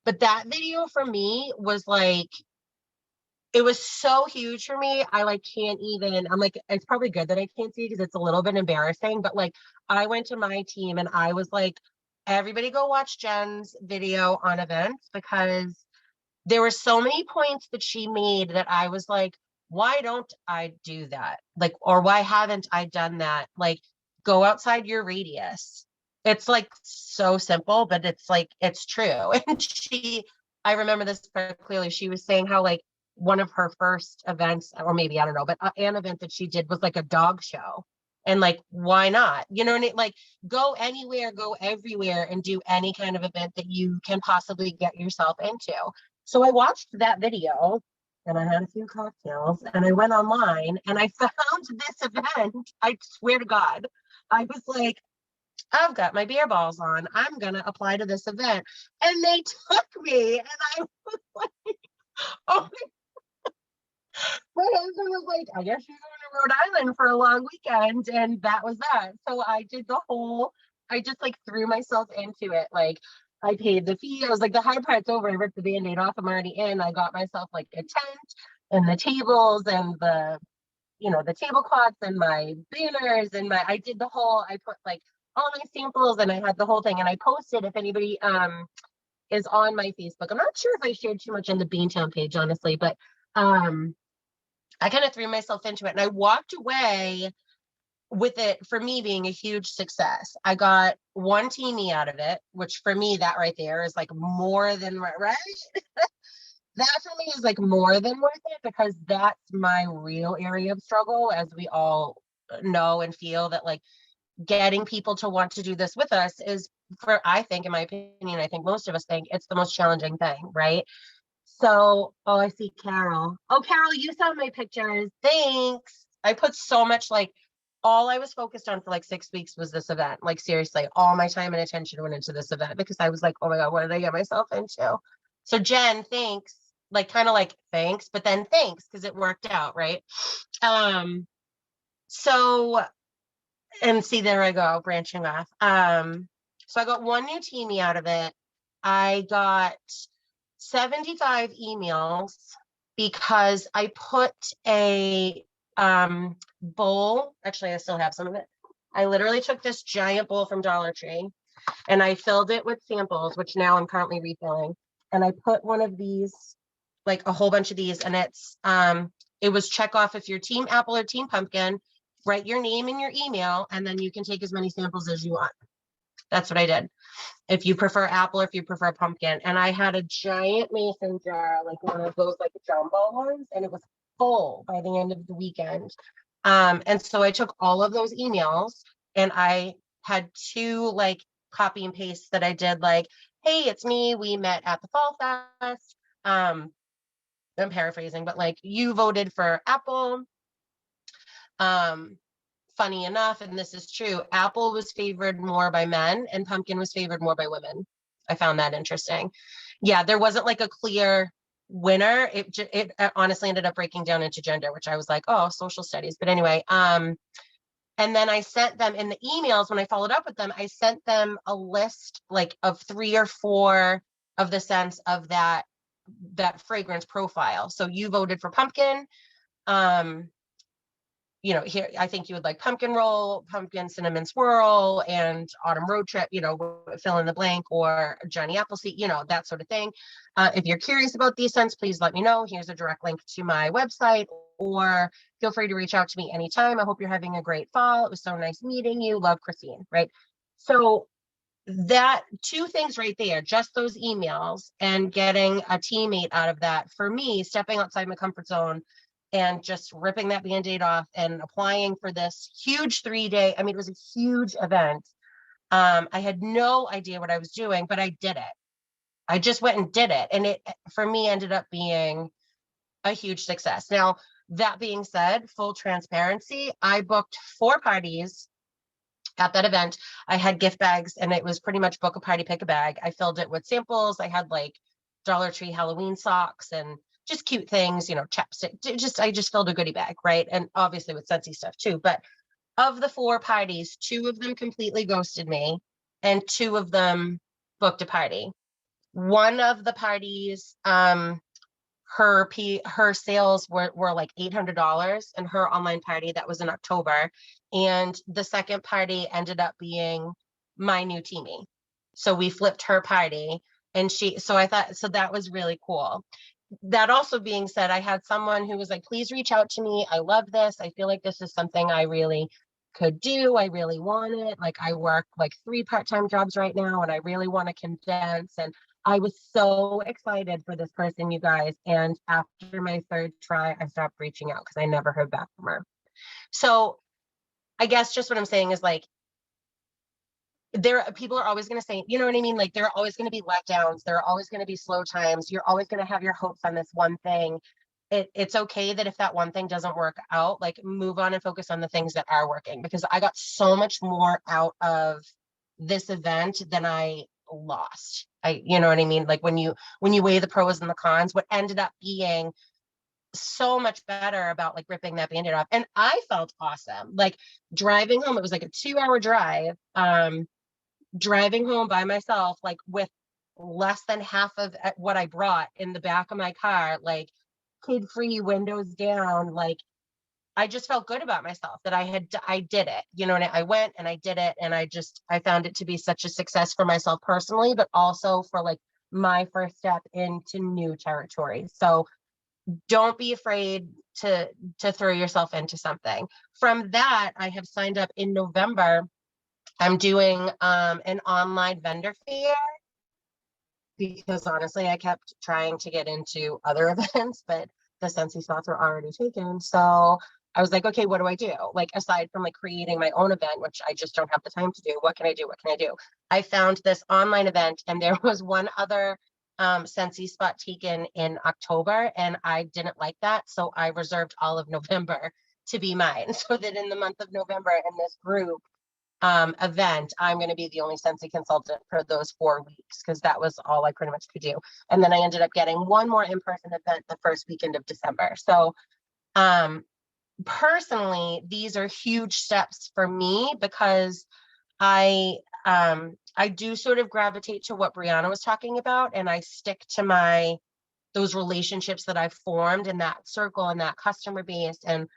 But that video for me was it was so huge for me. I like can't even, I'm like, it's probably good that I can't see because it's a little bit embarrassing, but like I went to my team and I was like, everybody go watch Jen's video on events, because there were so many points that she made that I was like, why don't I do that? Like, or why haven't I done that? Like, go outside your radius. It's like so simple, but it's like, it's true. And I remember this very clearly. She was saying how like one of her first events, or maybe, I don't know, but an event that she did was like a dog show. And like, why not? You know, and it like, go anywhere, go everywhere, and do any kind of event that you can possibly get yourself into. So I watched that video and I had a few cocktails and I went online and I found this event. I swear to God, I was like, I've got my beer balls on. I'm going to apply to this event. And they took me and I was like, oh my husband was like, I guess you're going to Rhode Island for a long weekend. And that was that. So I did I just like threw myself into it. Like I paid the fee. I was like, the hard part's over. I ripped the Band-Aid off. I'm already in. I got myself like a tent and the tables and the tablecloths and my banners and I did I put like all my samples and I had the whole thing and I posted if anybody is on my Facebook. I'm not sure if I shared too much on the Beantown page, honestly, but I kind of threw myself into it and I walked away with it, for me, being a huge success. I got one teamie out of it, which for me, that right there is like more than right. That for me is like more than worth it, because that's my real area of struggle, as we all know and feel, that like getting people to want to do this with us is, I think, in my opinion, I think most of us think it's the most challenging thing, right? So, oh, I see Carol. Oh, Carol, you saw my pictures. Thanks. I put so much, like, all I was focused on for like 6 weeks was this event. Like, seriously, all my time and attention went into this event because I was like, oh my God, what did I get myself into? So, Jen, thanks. Like, kind of like thanks, but then thanks because it worked out, right? So, and see, there I go, branching off. So I got one new teamie out of it. I got 75 emails because I put a bowl. Actually, I still have some of it. I literally took this giant bowl from Dollar Tree and I filled it with samples, which now I'm currently refilling. And I put one of these, like a whole bunch of these, and it was check off if you're team apple or team pumpkin, write your name and your email, and then you can take as many samples as you want. That's what I did. If you prefer apple, or if you prefer pumpkin. And I had a giant mason jar, like one of those like jumbo ones, and it was full by the end of the weekend. And so I took all of those emails and I had two like copy and paste that I did, like, hey, it's me. We met at the Fall Fest. I'm paraphrasing, but like, you voted for apple. Funny enough, and this is true, apple was favored more by men and pumpkin was favored more by women. I found that interesting. Yeah, there wasn't like a clear winner. It honestly ended up breaking down into gender, which I was like, oh, social studies. But anyway, and then I sent them in the emails when I followed up with them, I sent them a list like of 3 or 4 of the scents of that fragrance profile. So you voted for pumpkin. Here, I think you would like pumpkin roll, pumpkin cinnamon swirl, and autumn road trip, fill in the blank, or Johnny Appleseed, that sort of thing. If you're curious about these scents, please let me know. Here's a direct link to my website, or feel free to reach out to me anytime. I hope you're having a great fall. It was so nice meeting you. Love, Christine, right? So that 2 things right there, just those emails and getting a teammate out of that, for me, stepping outside my comfort zone and just ripping that Band-Aid off and applying for this huge 3-day, it was a huge event. I had no idea what I was doing, but I did it. I just went and did it. And it, for me, ended up being a huge success. Now, that being said, full transparency, I booked 4 parties at that event. I had gift bags and it was pretty much book a party, pick a bag. I filled it with samples. I had like Dollar Tree Halloween socks and just cute things, chapstick. I just filled a goodie bag, right? And obviously with Scentsy stuff too. But of the 4 parties, 2 of them completely ghosted me and 2 of them booked a party. One of the parties, her sales were like $800 in her online party. That was in October. And the second party ended up being my new teamie. So we flipped her party, and so I thought, so that was really cool. That also being said, I had someone who was like, please reach out to me. I love this. I feel like this is something I really could do. I really want it. Like, I work like 3 part-time jobs right now, and I really want to condense. And I was so excited for this person, you guys. And after my 3rd try, I stopped reaching out because I never heard back from her. So I guess just what I'm saying is, like, people are always going to say, you know what I mean? Like, there are always going to be letdowns. There are always going to be slow times. You're always going to have your hopes on this one thing. It's okay that if that one thing doesn't work out, like, move on and focus on the things that are working, because I got so much more out of this event than I lost. You know what I mean? Like, when you weigh the pros and the cons, what ended up being so much better about, like, ripping that Band-Aid off. And I felt awesome. Like, driving home, it was like a 2-hour drive, driving home by myself, like, with less than half of what I brought in the back of my car, like, kid-free, windows down. Like, I just felt good about myself that I did it, you know, and I went and I did it. And I found it to be such a success for myself personally, but also for, like, my first step into new territory. So don't be afraid to throw yourself into something. From that, I have signed up in November. I'm doing an online vendor fair, because honestly, I kept trying to get into other events, but the Scentsy spots were already taken. So I was like, okay, what do I do? Like, aside from, like, creating my own event, which I just don't have the time to do, what can I do? What can I do? I found this online event, and there was one other Scentsy spot taken in October, and I didn't like that. So I reserved all of November to be mine, so that in the month of November, in this group event, I'm going to be the only Scentsy consultant for those 4 weeks, because that was all I pretty much could do. And then I ended up getting one more in-person event the first weekend of December. So personally, these are huge steps for me, because I do sort of gravitate to what Brianna was talking about, and I stick to those relationships that I've formed in that circle and that customer base. And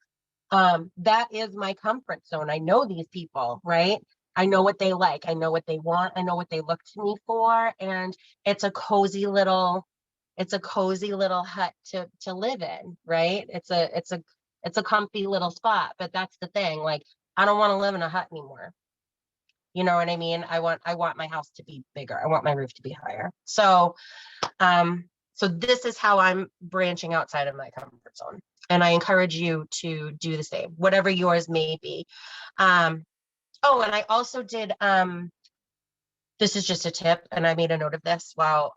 that is my comfort zone. I know these people, right? I know what they like. I know what they want. I know what they look to me for. And it's a cozy little hut to live in, right? It's a comfy little spot. But that's the thing. Like, I don't want to live in a hut anymore. You know what I mean? I want my house to be bigger. I want my roof to be higher. So this is how I'm branching outside of my comfort zone. And I encourage you to do the same, whatever yours may be. Oh, and I also did, this is just a tip, and I made a note of this while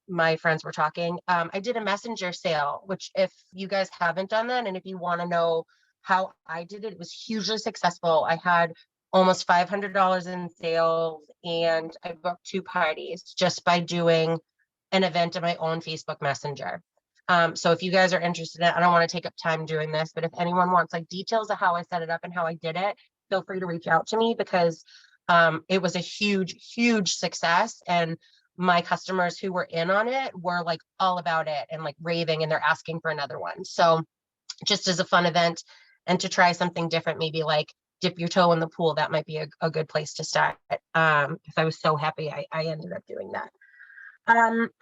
my friends were talking. I did a messenger sale, which, if you guys haven't done that, and if you want to know how I did it, it was hugely successful. I had almost $500 in sales, and I booked 2 parties just by doing an event in my own Facebook Messenger. So if you guys are interested in it, I don't want to take up time doing this, but if anyone wants, like, details of how I set it up and how I did it, feel free to reach out to me, because it was a huge success. And my customers who were in on it were, like, all about it and, like, raving, and they're asking for another one. So just as a fun event and to try something different, maybe like dip your toe in the pool, that might be a good place to start. Because I was so happy I ended up doing that.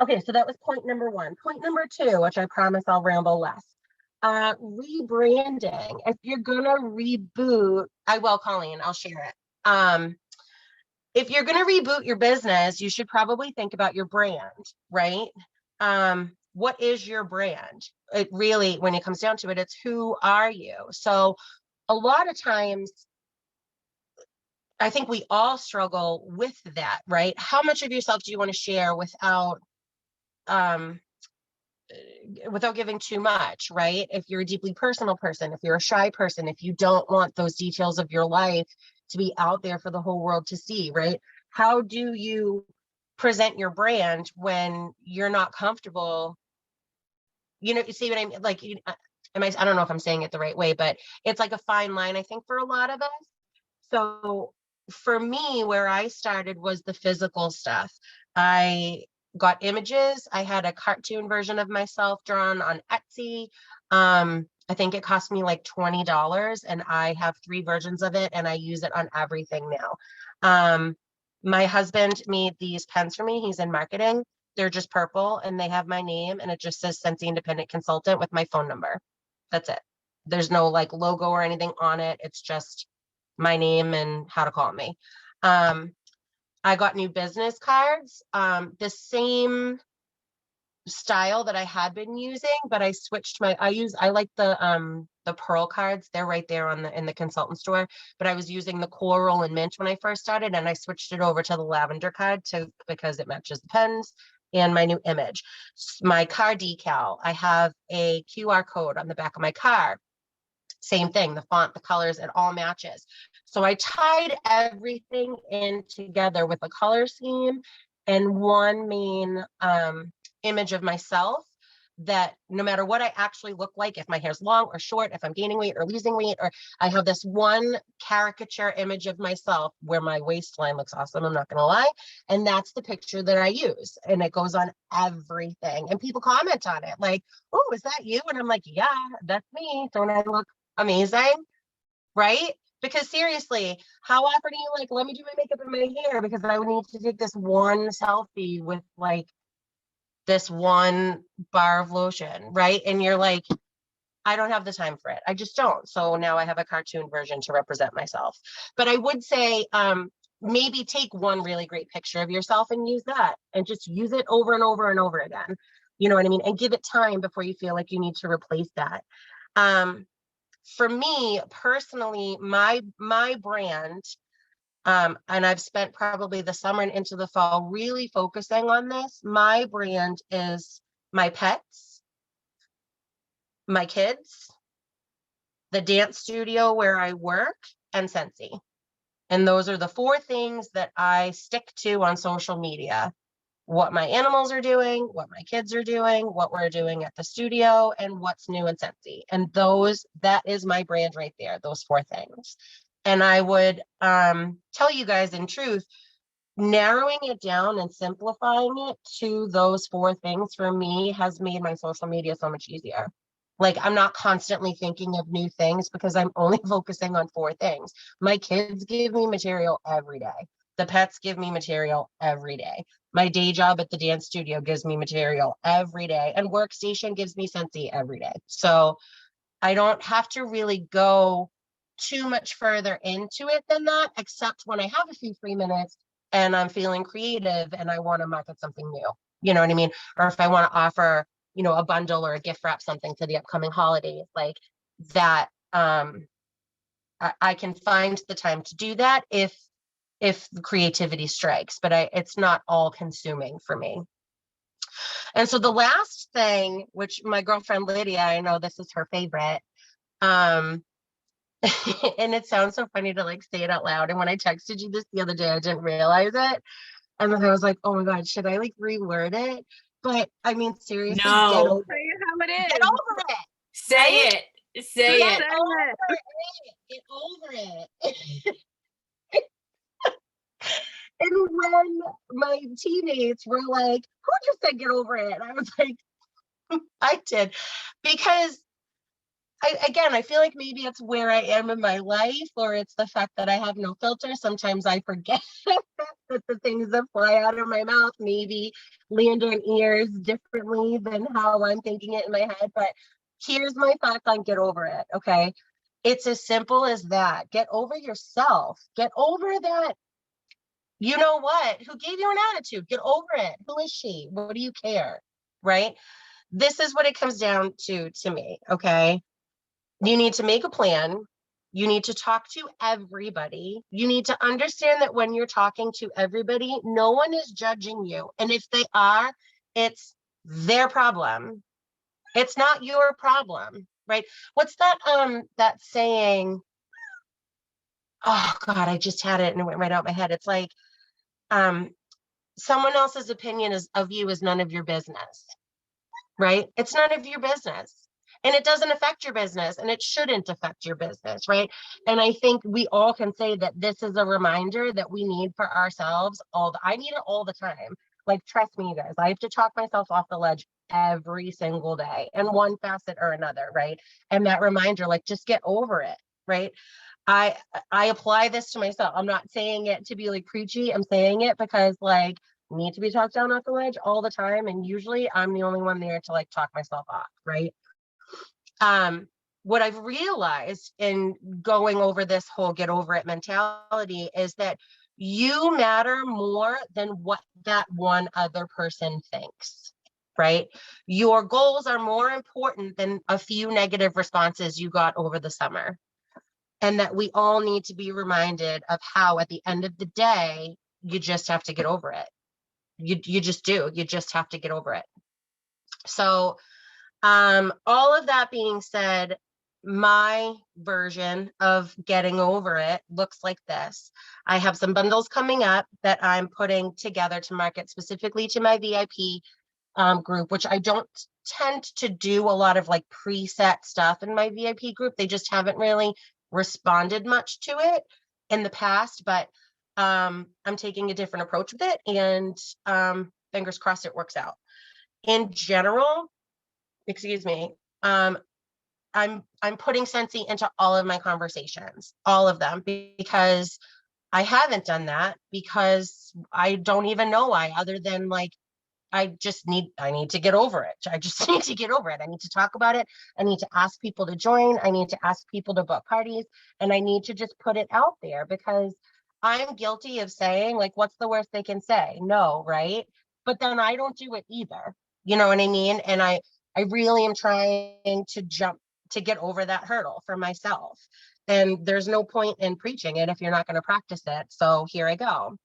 Okay, so that was point number 1. Point number 2, which I promise I'll ramble less. Rebranding. If you're gonna reboot, I will, Colleen, I'll share it. If you're gonna reboot your business, you should probably think about your brand, right? What is your brand? It really, when it comes down to it, it's who are you? So a lot of times, I think we all struggle with that, right? How much of yourself do you want to share without giving too much, right? If you're a deeply personal person, if you're a shy person, if you don't want those details of your life to be out there for the whole world to see, right? How do you present your brand when you're not comfortable? You know, you see what I mean? Like, I don't know if I'm saying it the right way, but it's like a fine line, I think, for a lot of us. So for me, where I started was the physical stuff. I got images. I had a cartoon version of myself drawn on Etsy. I think it cost me like $20, and I have 3 versions of it, and I use it on everything now. My husband made these pens for me. He's in marketing. They're just purple, and they have my name, and it just says Scentsy Independent Consultant with my phone number. That's it. There's no like logo or anything on it. It's just my name and how to call me. I got new business cards, the same style that I had been using, but I switched I like the pearl cards. They're right there in the consultant store, but I was using the coral and mint when I first started, and I switched it over to the lavender card because it matches the pens and my new image. My car decal, I have a QR code on the back of my car. Same thing, the font, the colors, it all matches. So I tied everything in together with a color scheme and one main image of myself, that no matter what I actually look like, if my hair's long or short, if I'm gaining weight or losing weight, or I have this one caricature image of myself where my waistline looks awesome, I'm not gonna lie. And that's the picture that I use. And it goes on everything. And people comment on it like, oh, is that you? And I'm like, yeah, that's me. Don't I look amazing? Right? Because seriously, how often are you like, let me do my makeup and my hair because I would need to take this one selfie with like this one bar of lotion, right? And you're like, I don't have the time for it. I just don't. So now I have a cartoon version to represent myself. But I would say maybe take one really great picture of yourself and use that, and just use it over and over and over again. You know what I mean? And give it time before you feel like you need to replace that. For me personally, my brand, and I've spent probably the summer and into the fall really focusing on this. My brand is my pets, my kids, the dance studio where I work, and Scentsy. And those are the 4 things that I stick to on social media. What my animals are doing, what my kids are doing, what we're doing at the studio, and what's new in Scentsy. And that is my brand right there, those 4 things. And I would tell you guys in truth, narrowing it down and simplifying it to those 4 things for me has made my social media so much easier. Like, I'm not constantly thinking of new things because I'm only focusing on 4 things. My kids give me material every day. The pets give me material every day. My day job at the dance studio gives me material every day. And Workstation gives me Scentsy every day. So I don't have to really go too much further into it than that, except when I have a few free minutes and I'm feeling creative and I want to market something new. You know what I mean? Or if I want to offer, you know, a bundle or a gift wrap something for the upcoming holidays, like that, I can find the time to do that if creativity strikes, but it's not all consuming for me. And so the last thing, which my girlfriend Lydia, I know this is her favorite, and it sounds so funny to like say it out loud. And when I texted you this the other day, I didn't realize it. And then I was like, oh my God, should I like reword it? But I mean, seriously, No. get over Say it how it is. Get over it. Say it. Say Get it. over it. Get over it. And when my teammates were like, who just said get over it? I was like, I did. Because I feel like maybe it's where I am in my life, or it's the fact that I have no filter. Sometimes I forget that the things that fly out of my mouth maybe land on ears differently than how I'm thinking it in my head. But here's my thoughts on get over it, okay? It's as simple as that. Get over yourself. Get over that. You know what? Who gave you an attitude? Get over it. Who is she? What do you care? Right? This is what it comes down to me, okay? You need to make a plan. You need to talk to everybody. You need to understand that when you're talking to everybody, no one is judging you. And if they are, it's their problem. It's not your problem, right? What's that saying? Oh God, I just had it and it went right out my head. It's like, someone else's opinion of you is none of your business, right? It's none of your business. And it doesn't affect your business, and it shouldn't affect your business, right? And I think we all can say that this is a reminder that we need for ourselves I need it all the time. Like, trust me, you guys, I have to talk myself off the ledge every single day in one facet or another, right? And that reminder, like, just get over it, right? I I apply this to myself. I'm not saying it to be like preachy. I'm saying it because like I need to be talked down off the ledge all the time. And usually I'm the only one there to like talk myself off, right? Um, what I've realized in going over this whole get over it mentality is that you matter more than what that one other person thinks, right? Your goals are more important than a few negative responses you got over the summer. And that we all need to be reminded of how at the end of the day, you just have to get over it. You just do. You just have to get over it. So all of that being said, my version of getting over it looks like this. I have some bundles coming up that I'm putting together to market specifically to my VIP group, which I don't tend to do a lot of like preset stuff in my VIP group. They just haven't really responded much to it in the past, but I'm taking a different approach with it, and fingers crossed it works out. In general, excuse me, I'm putting Sensi into all of my conversations, all of them, because I haven't done that because I don't even know why, other than like I need to get over it. I just need to get over it. I need to talk about it. I need to ask people to join. I need to ask people to book parties, and I need to just put it out there because I'm guilty of saying like, what's the worst they can say? No, right? But then I don't do it either. You know what I mean? And I really am trying to get over that hurdle for myself. And there's no point in preaching it if you're not going to practice it. So here I go.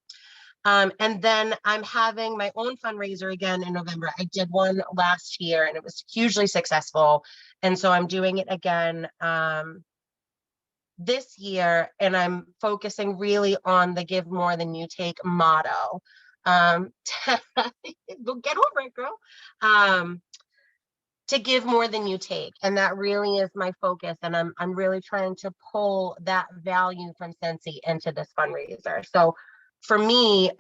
And then I'm having my own fundraiser again in November. I did one last year and it was hugely successful. And so I'm doing it again this year, and I'm focusing really on the give more than you take motto. Get over it, girl. To give more than you take. And that really is my focus. And I'm really trying to pull that value from Sensi into this fundraiser. So for me,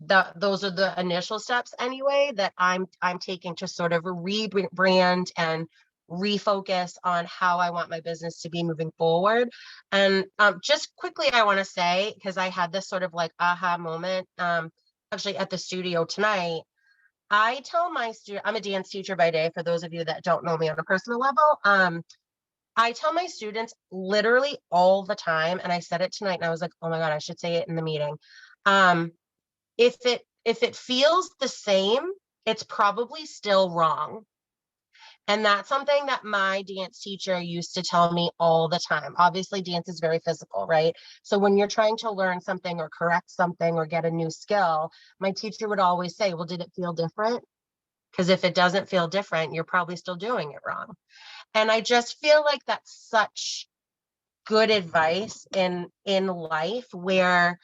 those are the initial steps anyway that I'm taking to sort of rebrand and refocus on how I want my business to be moving forward. And just quickly, I want to say, because I had this sort of like aha moment actually at the studio tonight. I tell my student, I'm a dance teacher by day, for those of you that don't know me on a personal level. I tell my students literally all the time, and I said it tonight, and I was like, oh my God, I should say it in the meeting. If it feels the same, it's probably still wrong. And that's something that my dance teacher used to tell me all the time. Obviously, dance is very physical, right? So when you're trying to learn something or correct something or get a new skill, my teacher would always say, well, did it feel different? Because if it doesn't feel different, you're probably still doing it wrong. And I just feel like that's such good advice in life, where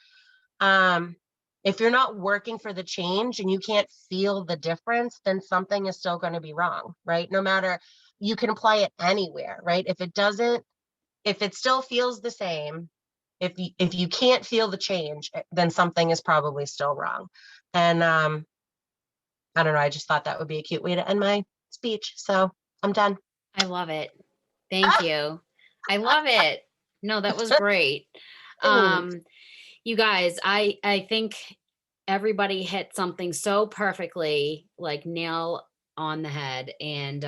if you're not working for the change and you can't feel the difference, then something is still going to be wrong, right? No matter, you can apply it anywhere, right? If it still feels the same, if you can't feel the change, then something is probably still wrong. And I don't know, I just thought that would be a cute way to end my speech. So I'm done. I love it. Thank you. I love it. No, that was great. You guys, I think everybody hit something so perfectly, like nail on the head. And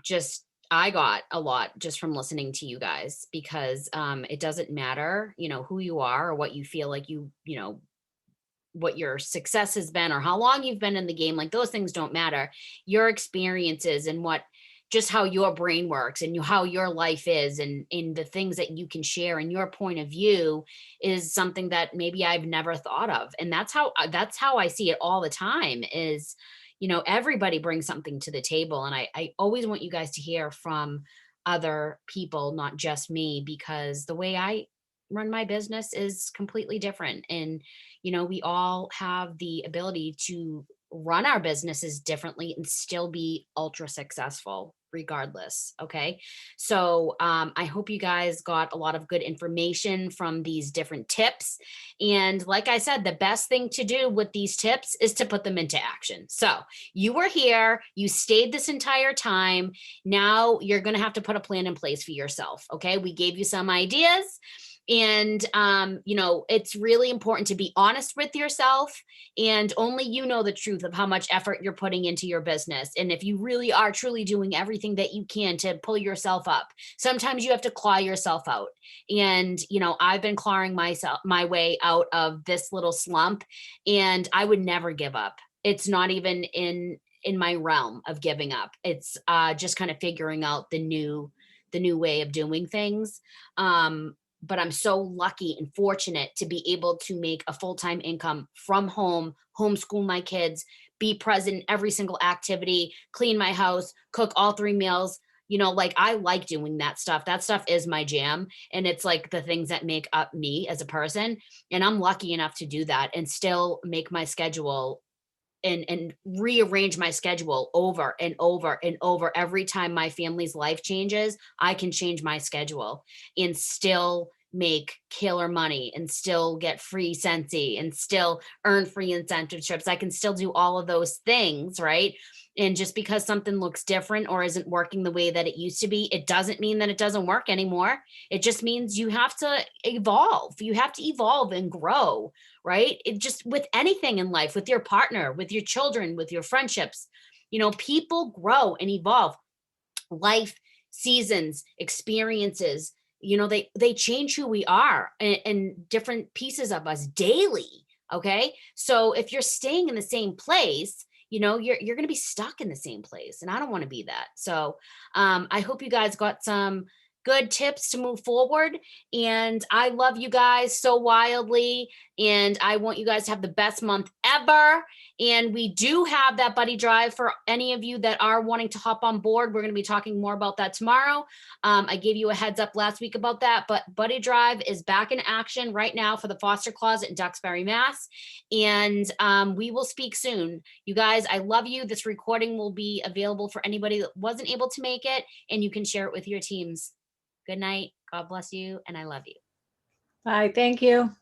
just I got a lot just from listening to you guys, because it doesn't matter, who you are or what you feel like what your success has been or how long you've been in the game. Like, those things don't matter. Your experiences and just how your brain works and how your life is, and in the things that you can share and your point of view is something that maybe I've never thought of. And that's how I see it all the time is, everybody brings something to the table. And I always want you guys to hear from other people, not just me, because the way I run my business is completely different. And, we all have the ability to run our businesses differently and still be ultra successful regardless. Okay. So I hope you guys got a lot of good information from these different tips. And like I said, the best thing to do with these tips is to put them into action. So you were here, you stayed this entire time. Now you're going to have to put a plan in place for yourself. Okay. We gave you some ideas. And, it's really important to be honest with yourself, and only you know the truth of how much effort you're putting into your business. And if you really are truly doing everything that you can to pull yourself up, sometimes you have to claw yourself out. And, I've been clawing my way out of this little slump, and I would never give up. It's not even in my realm of giving up. It's just kind of figuring out the new way of doing things. But I'm so lucky and fortunate to be able to make a full-time income from home, homeschool my kids, be present in every single activity, clean my house, cook all 3 meals. I like doing that stuff. That stuff is my jam. And it's like the things that make up me as a person. And I'm lucky enough to do that and still make my schedule and rearrange my schedule over and over and over. Every time my family's life changes, I can change my schedule and still make killer money and still get free Scentsy and still earn free incentive trips. I can still do all of those things, right? And just because something looks different or isn't working the way that it used to be, it doesn't mean that it doesn't work anymore. It just means you have to evolve. You have to evolve and grow, right? It just, with anything in life, with your partner, with your children, with your friendships, people grow and evolve. Life, seasons, experiences, they change who we are, and different pieces of us daily. Okay. So if you're staying in the same place, you're going to be stuck in the same place. And I don't want to be that. So I hope you guys got some good tips to move forward. And I love you guys so wildly. And I want you guys to have the best month ever. And we do have that buddy drive for any of you that are wanting to hop on board. We're going to be talking more about that tomorrow. I gave you a heads up last week about that, but buddy drive is back in action right now for the Foster Closet in Duxbury, Mass. And we will speak soon. You guys, I love you. This recording will be available for anybody that wasn't able to make it, and you can share it with your teams. Good night. God bless you. And I love you. Bye. Thank you.